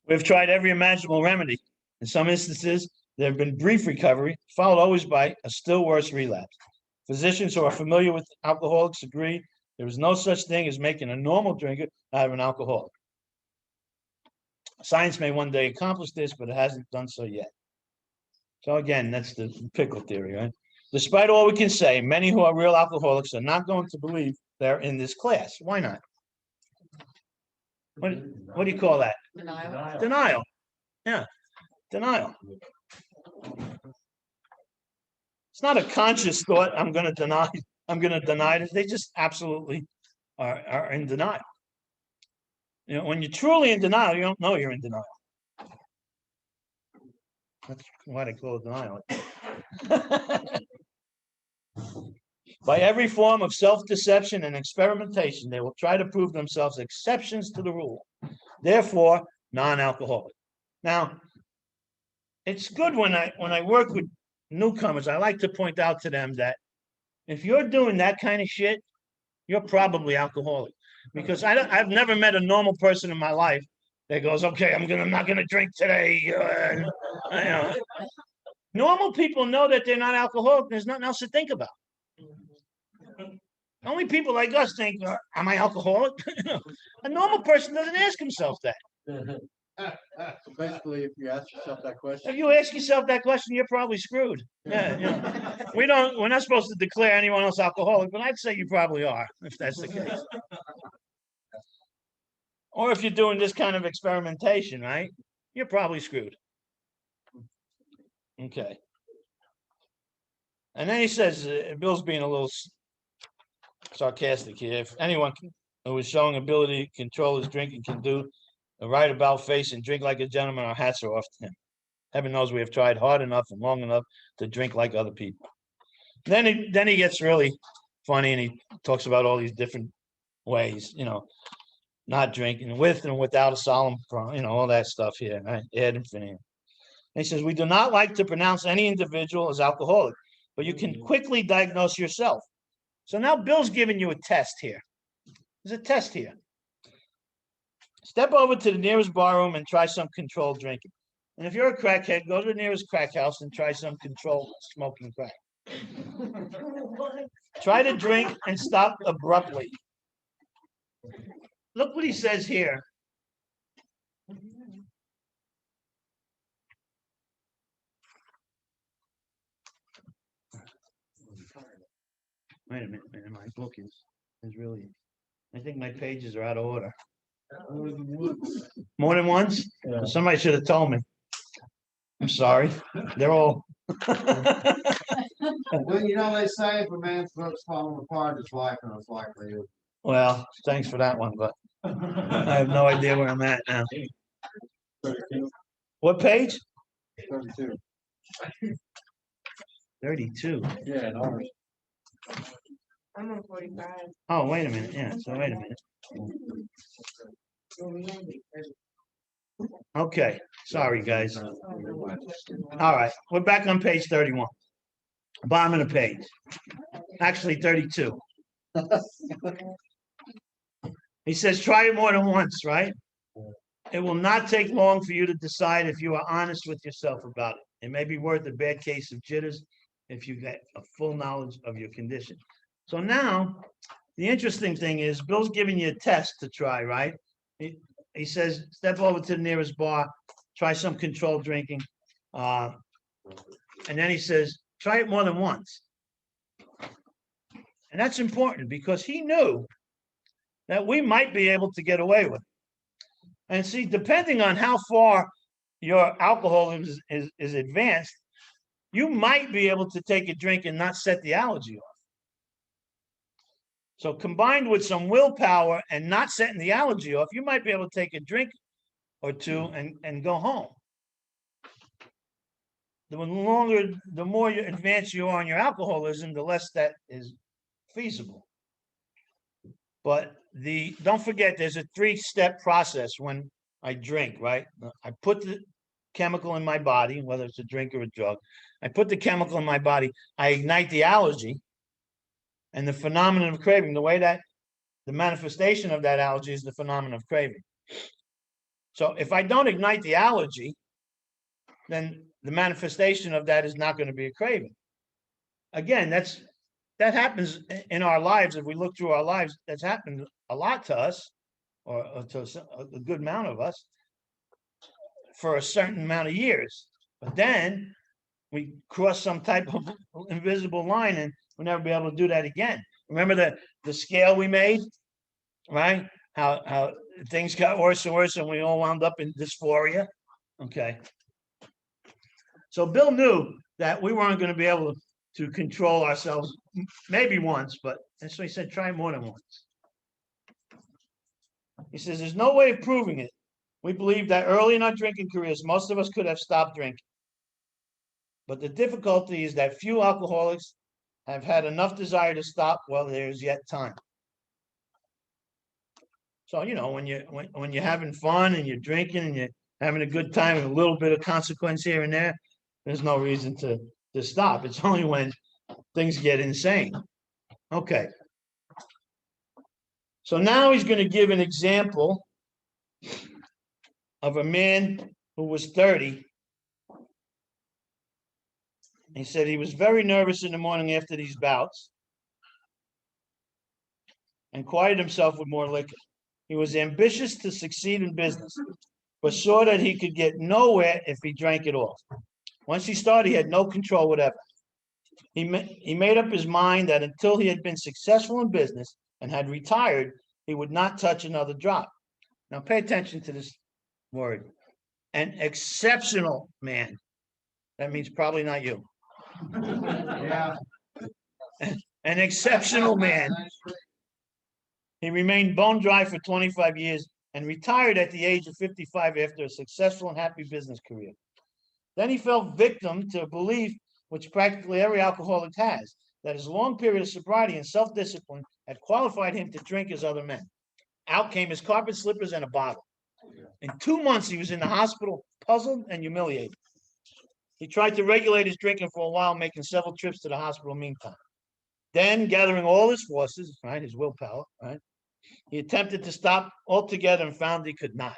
We've tried every imaginable remedy. In some instances, there have been brief recovery, followed always by a still worse relapse. Physicians who are familiar with alcoholics agree there is no such thing as making a normal drinker out of an alcoholic. Science may one day accomplish this, but it hasn't done so yet. So again, that's the pickle theory, right? Despite all we can say, many who are real alcoholics are not going to believe they're in this class. Why not? What do you call that? Denial. Denial. Yeah, denial. It's not a conscious thought. I'm going to deny it. They just absolutely are in denial. When you're truly in denial, you don't know you're in denial. That's why they call it denial. By every form of self-deception and experimentation, they will try to prove themselves exceptions to the rule. Therefore, non-alcoholic. Now, it's good when I work with newcomers, I like to point out to them that if you're doing that kind of shit, you're probably alcoholic. Because I've never met a normal person in my life that goes, "Okay, I'm not gonna drink today." Normal people know that they're not alcoholic. There's nothing else to think about. Only people like us think, "Am I alcoholic?" A normal person doesn't ask himself that. Basically, if you ask yourself that question. If you ask yourself that question, you're probably screwed. Yeah. We're not supposed to declare anyone else alcoholic, but I'd say you probably are, if that's the case. Or if you're doing this kind of experimentation, right? You're probably screwed. Okay. And then he says, Bill's being a little sarcastic here. If anyone who is showing ability to control his drinking can do a right about face and drink like a gentleman, our hats are off to him. Heaven knows we have tried hard enough and long enough to drink like other people. Then he gets really funny and he talks about all these different ways, not drinking with and without a solemn, all that stuff here, right? Ad infinitum. He says, we do not like to pronounce any individual as alcoholic, but you can quickly diagnose yourself. So now Bill's giving you a test here. There's a test here. Step over to the nearest bar room and try some controlled drinking. And if you're a crackhead, go to the nearest crack house and try some controlled smoking crack. Try to drink and stop abruptly. Look what he says here. Wait a minute, man. My book is really, I think my pages are out of order. More than once? Yeah. Somebody should have told me. I'm sorry. They're all. Well, they say if a man's book's falling apart, his life and his life for you. Well, thanks for that one, but I have no idea where I'm at now. What page? 32. 32. Yeah, in ours. I'm on 45. Oh, wait a minute. Yeah, so wait a minute. Okay, sorry, guys. All right, we're back on page 31. Bottom of the page. Actually, 32. He says, try it more than once, right? It will not take long for you to decide if you are honest with yourself about it. It may be worth a bad case of jitters if you get a full knowledge of your condition. So now, the interesting thing is, Bill's giving you a test to try, right? He says, step over to the nearest bar, try some controlled drinking. And then he says, try it more than once. And that's important because he knew that we might be able to get away with it. And see, depending on how far your alcoholism is advanced, you might be able to take a drink and not set the allergy off. So combined with some willpower and not setting the allergy off, you might be able to take a drink or two and go home. The more you advance you are on your alcoholism, the less that is feasible. But don't forget, there's a 3-step process when I drink, right? I put the chemical in my body, whether it's a drink or a drug. I put the chemical in my body. I ignite the allergy. And the phenomenon of craving, the way that the manifestation of that allergy is the phenomenon of craving. So if I don't ignite the allergy, then the manifestation of that is not going to be a craving. Again, that happens in our lives. If we look through our lives, that's happened a lot to us, or to a good amount of us, for a certain amount of years. But then we cross some type of invisible line and we'll never be able to do that again. Remember the scale we made, right? How things got worse and worse and we all wound up in dysphoria. Okay. So Bill knew that we weren't going to be able to control ourselves maybe once, but and so he said, try more than once. He says, there's no way of proving it. We believe that early in our drinking careers, most of us could have stopped drinking. But the difficulty is that few alcoholics have had enough desire to stop while there's yet time. So, when you're having fun and you're drinking and you're having a good time and a little bit of consequence here and there, there's no reason to stop. It's only when things get insane. Okay. So now he's going to give an example of a man who was 30. He said he was very nervous in the morning after these bouts and quieted himself with more liquor. He was ambitious to succeed in business, but saw that he could get nowhere if he drank it all. Once he started, he had no control whatever. He made up his mind that until he had been successful in business and had retired, he would not touch another drop. Now pay attention to this word. An exceptional man. That means probably not you. Yeah. An exceptional man. He remained bone dry for 25 years and retired at the age of 55 after a successful and happy business career. Then he fell victim to a belief which practically every alcoholic has, that his long period of sobriety and self-discipline had qualified him to drink as other men. Out came his carpet slippers and a bottle. In 2 months, he was in the hospital, puzzled and humiliated. He tried to regulate his drinking for a while, making several trips to the hospital meantime. Then, gathering all his forces, right, his willpower, right, he attempted to stop altogether and found he could not.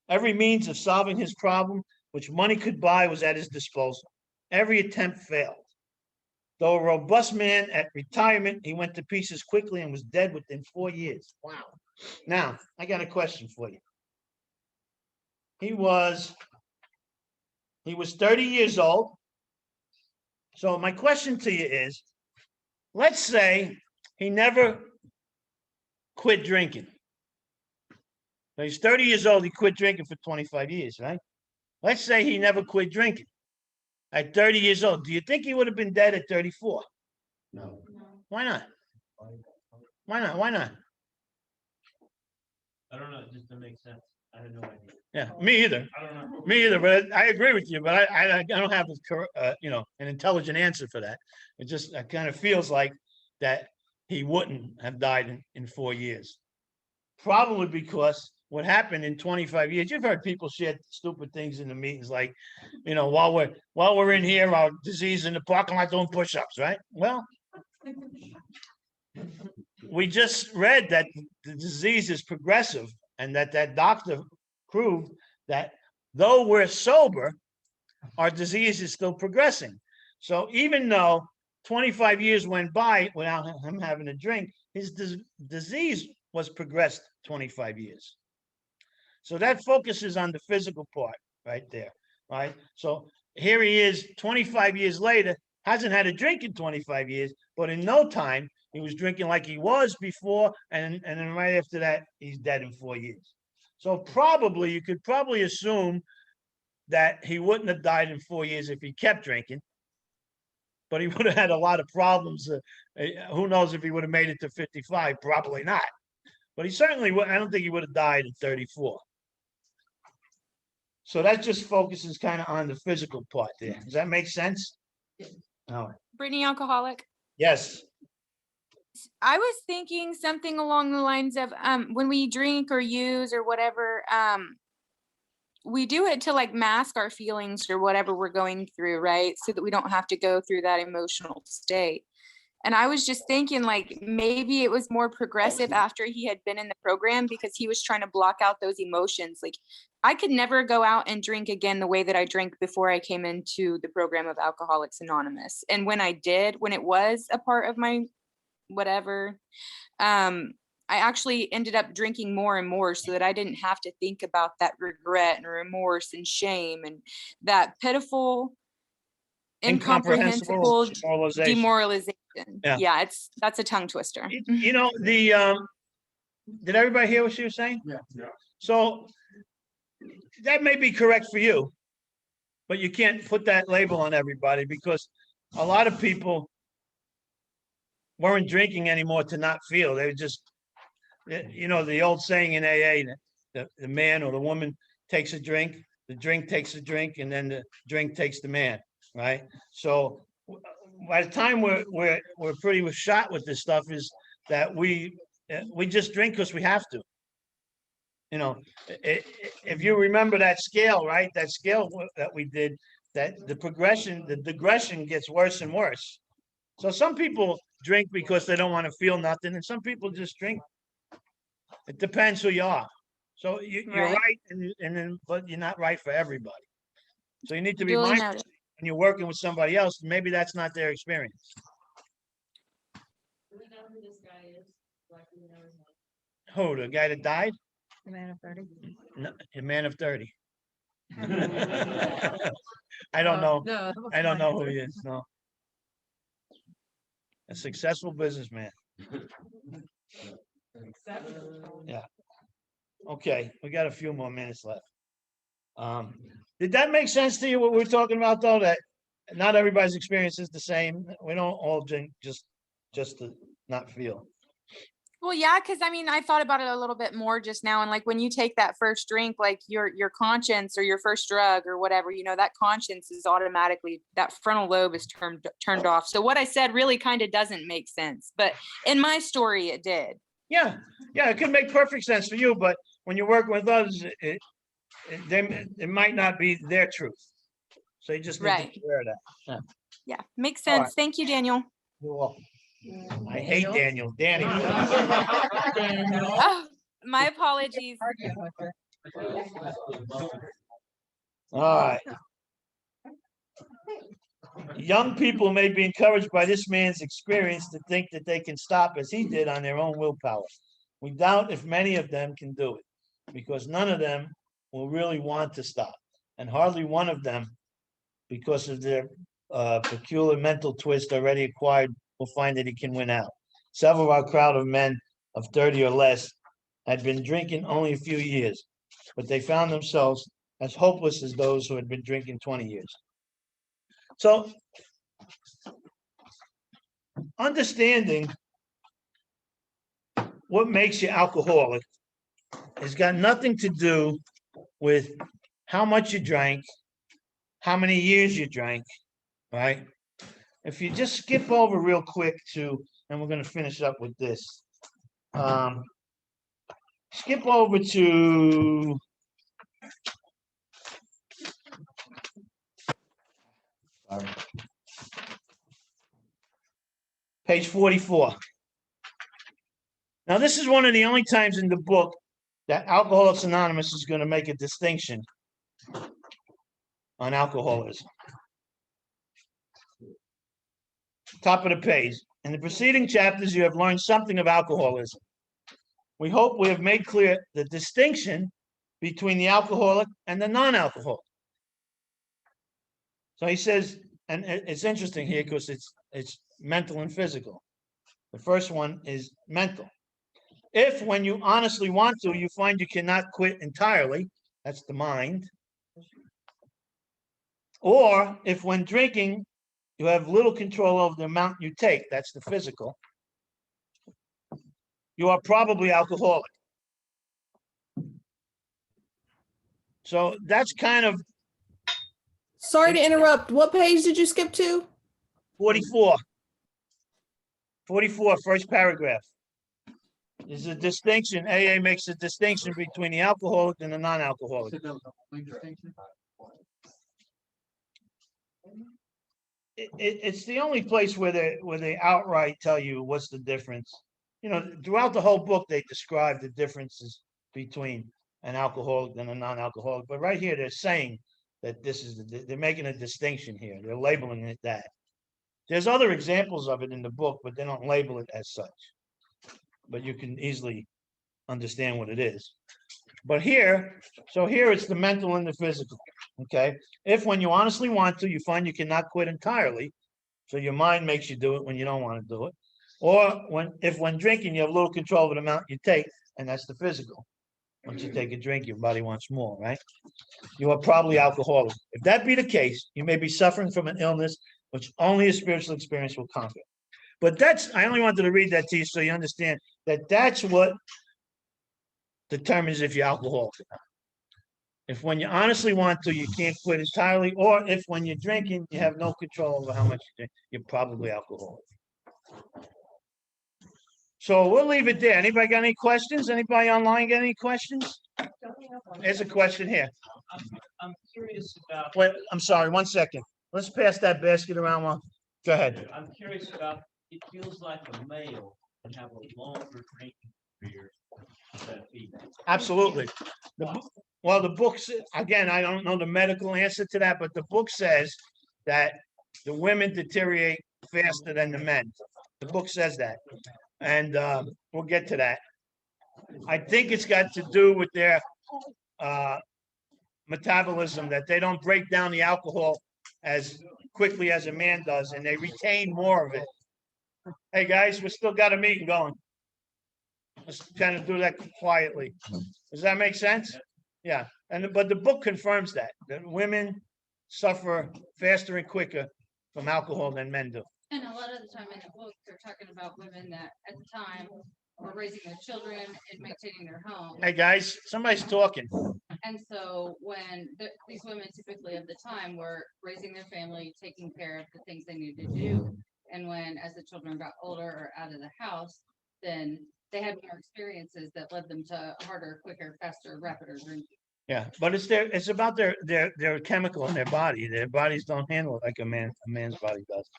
Every means of solving his problem, which money could buy, was at his disposal. Every attempt failed. Though a robust man at retirement, he went to pieces quickly and was dead within 4 years. Wow. Now, I got a question for you. He was 30 years old. So my question to you is, let's say he never quit drinking. So he's 30 years old, he quit drinking for 25 years, right? Let's say he never quit drinking at 30 years old. Do you think he would have been dead at 34? No. Why not? Why not? Why not? I don't know, it just doesn't make sense. I had no idea. Yeah, me either. I don't know. Me either, but I agree with you, but I don't have an intelligent answer for that. It kind of feels like that he wouldn't have died in 4 years. Probably because what happened in 25 years, you've heard people share stupid things in the meetings like, while we're in here, our disease in the parking lot doing push-ups, right? Well, we just read that the disease is progressive and that doctor proved that though we're sober, our disease is still progressing. So even though 25 years went by without him having a drink, his disease was progressed 25 years. So that focuses on the physical part right there, right? So here he is 25 years later, hasn't had a drink in 25 years, but in no time, he was drinking like he was before, and then right after that, he's dead in 4 years. So you could probably assume that he wouldn't have died in 4 years if he kept drinking, but he would have had a lot of problems. Who knows if he would have made it to 55? Probably not. But he certainly would. I don't think he would have died at 34. So that just focuses kind of on the physical part there. Does that make sense? All right. Brittany, alcoholic. Yes. I was thinking something along the lines of when we drink or use or whatever, we do it to like mask our feelings or whatever we're going through, right? So that we don't have to go through that emotional state. And I was just thinking like maybe it was more progressive after he had been in the program because he was trying to block out those emotions. Like I could never go out and drink again the way that I drank before I came into the program of Alcoholics Anonymous. And when I did, when it was a part of my whatever, I actually ended up drinking more and more so that I didn't have to think about that regret and remorse and shame and that pitiful, incomprehensible demoralization. Yeah, that's a tongue twister. Did everybody hear what she was saying? Yeah. So that may be correct for you, but you can't put that label on everybody because a lot of people weren't drinking anymore to not feel. They were just, the old saying in AA that the man or the woman takes a drink, the drink takes a drink, and then the drink takes the man, right? So by the time we're pretty shot with this stuff is that we just drink because we have to. If you remember that scale, right? That scale that we did, that the digression gets worse and worse. So some people drink because they don't want to feel nothing, and some people just drink. It depends who you are. So you're right, but you're not right for everybody. So you need to be mindful when you're working with somebody else. Maybe that's not their experience. Do we know who this guy is? Who, the guy that died? The man of 30. No, a man of 30. I don't know. No, I don't know who he is. No. A successful businessman. Yeah. Okay, we got a few more minutes left. Did that make sense to you, what we're talking about, though? That not everybody's experience is the same. We don't all drink just to not feel. Well, yeah, because I mean, I thought about it a little bit more just now. And like when you take that first drink, like your conscience or your first drug or whatever, that conscience is automatically, that frontal lobe is turned off. So what I said really kind of doesn't make sense. But in my story, it did. Yeah, it could make perfect sense for you, but when you're working with others, it might not be their truth. So you just need Right. to be aware of that. Yeah, makes All sense. right. Thank you, Daniel. You're welcome. I hate Daniel. Danny. Oh, my apologies. All right. Young people may be encouraged by this man's experience to think that they can stop as he did on their own willpower. We doubt if many of them can do it, because none of them will really want to stop, and hardly one of them, because of their peculiar mental twist already acquired, will find that he can win out. Several of our crowd of men of 30 or less had been drinking only a few years, but they found themselves as hopeless as those who had been drinking 20 years. So, understanding what makes you alcoholic has got nothing to do with how much you drank, how many years you drank, right? If you just skip over real quick to, and we're going to finish up with this. Skip over to page 44. Now, this is one of the only times in the book that Alcoholics Anonymous is going to make a distinction on alcoholism. Top of the page. In the preceding chapters, you have learned something of alcoholism. We hope we have made clear the distinction between the alcoholic and the non-alcoholic. So he says, and it's interesting here because it's mental and physical. The first one is mental. If when you honestly want to, you find you cannot quit entirely, that's the mind. Or if when drinking, you have little control over the amount you take, that's the physical, you are probably alcoholic. So that's kind of. Sorry to interrupt. What page did you skip to? 44. 44, first paragraph. There's a distinction. AA makes a distinction between the alcoholic and the non-alcoholic. It's the only place where they outright tell you what's the difference. Throughout the whole book, they describe the differences between an alcoholic and a non-alcoholic. But right here, they're saying that they're making a distinction here. They're labeling it that. There's other examples of it in the book, but they don't label it as such. But you can easily understand what it is. But here it's the mental and the physical. Okay. If when you honestly want to, you find you cannot quit entirely, so your mind makes you do it when you don't want to do it. Or when drinking, you have little control over the amount you take, and that's the physical. Once you take a drink, your body wants more, right? You are probably alcoholic. If that be the case, you may be suffering from an illness which only a spiritual experience will conquer. But I only wanted to read that to you so you understand that that's what determines if you're alcoholic. If when you honestly want to, you can't quit entirely, or if when you're drinking, you have no control over how much you drink, you're probably alcoholic. So we'll leave it there. Anybody got any questions? Anybody online got any questions? There's a question here. I'm curious about. Wait, I'm sorry, 1 second. Let's pass that basket around. Go ahead. I'm curious about, it feels like a male can have a longer drinking period than a female. Absolutely. The book, again, I don't know the medical answer to that, but the book says that the women deteriorate faster than the men. The book says that. And we'll get to that. I think it's got to do with their metabolism, that they don't break down the alcohol as quickly as a man does, and they retain more of it. Hey guys, we still got a meeting going. Let's kind of do that quietly. Does that make sense? Yeah. But the book confirms that women suffer faster and quicker from alcohol than men do. And a lot of the time in the book, they're talking about women that at the time were raising their children and maintaining their home. Hey, guys, somebody's talking. And so when these women typically of the time were raising their family, taking care of the things they needed to do. And when, as the children got older or out of the house, then they had more experiences that led them to harder, quicker, faster, rapider drinking. Yeah, but it's about their chemical in their body. Their bodies don't handle it like a man's body does.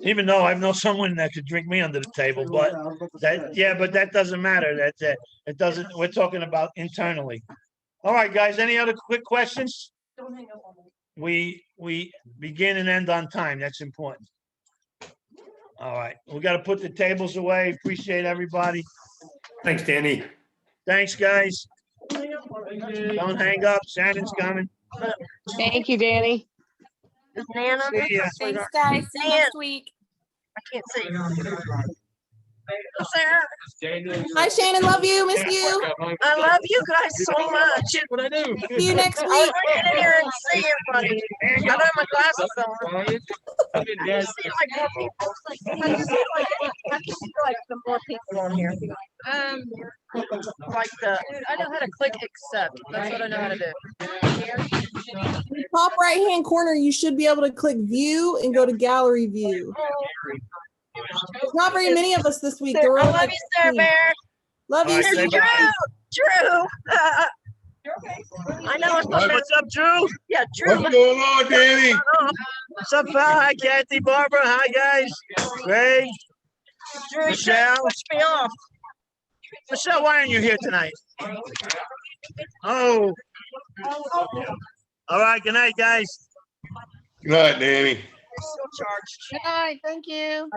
Even though I know someone that could drink me under the table, but that doesn't matter. It doesn't. We're talking about internally. All right, guys. Any other quick questions? Don't hang up on me. We begin and end on time. That's important. All right, we got to put the tables away. Appreciate everybody. Thanks, Danny. Thanks, guys. Don't hang up. Shannon's coming. Thank you, Danny. Nana. See ya. Thanks, guys. See you next week. I can't see. Sarah, Hi, Shannon. Love you. Miss you. I love you guys so much. What I do? See you next I was week. gonna get in here and see everybody. I don't have my glasses on. I see like more people. How do you feel like the more people on here? Like I know how to click accept. That's what I know how to do. In the top right hand corner, you should be able to click view and go to gallery view. There's not very many of us this week. There were I only love like you, Sarah 15. Bear. Love you. All right, Sue. say bye. Drew. I know it's not What's up, Drew? Yeah, Drew. What's going on, Danny? What's up, pal? Hi, Kathy, Barbara. Hi, guys. Greg, Drew, Michelle. push me off. Michelle, why aren't you here tonight? Oh. All right. Good night, guys. Good night, Danny. Still charged. Good night. Thank you.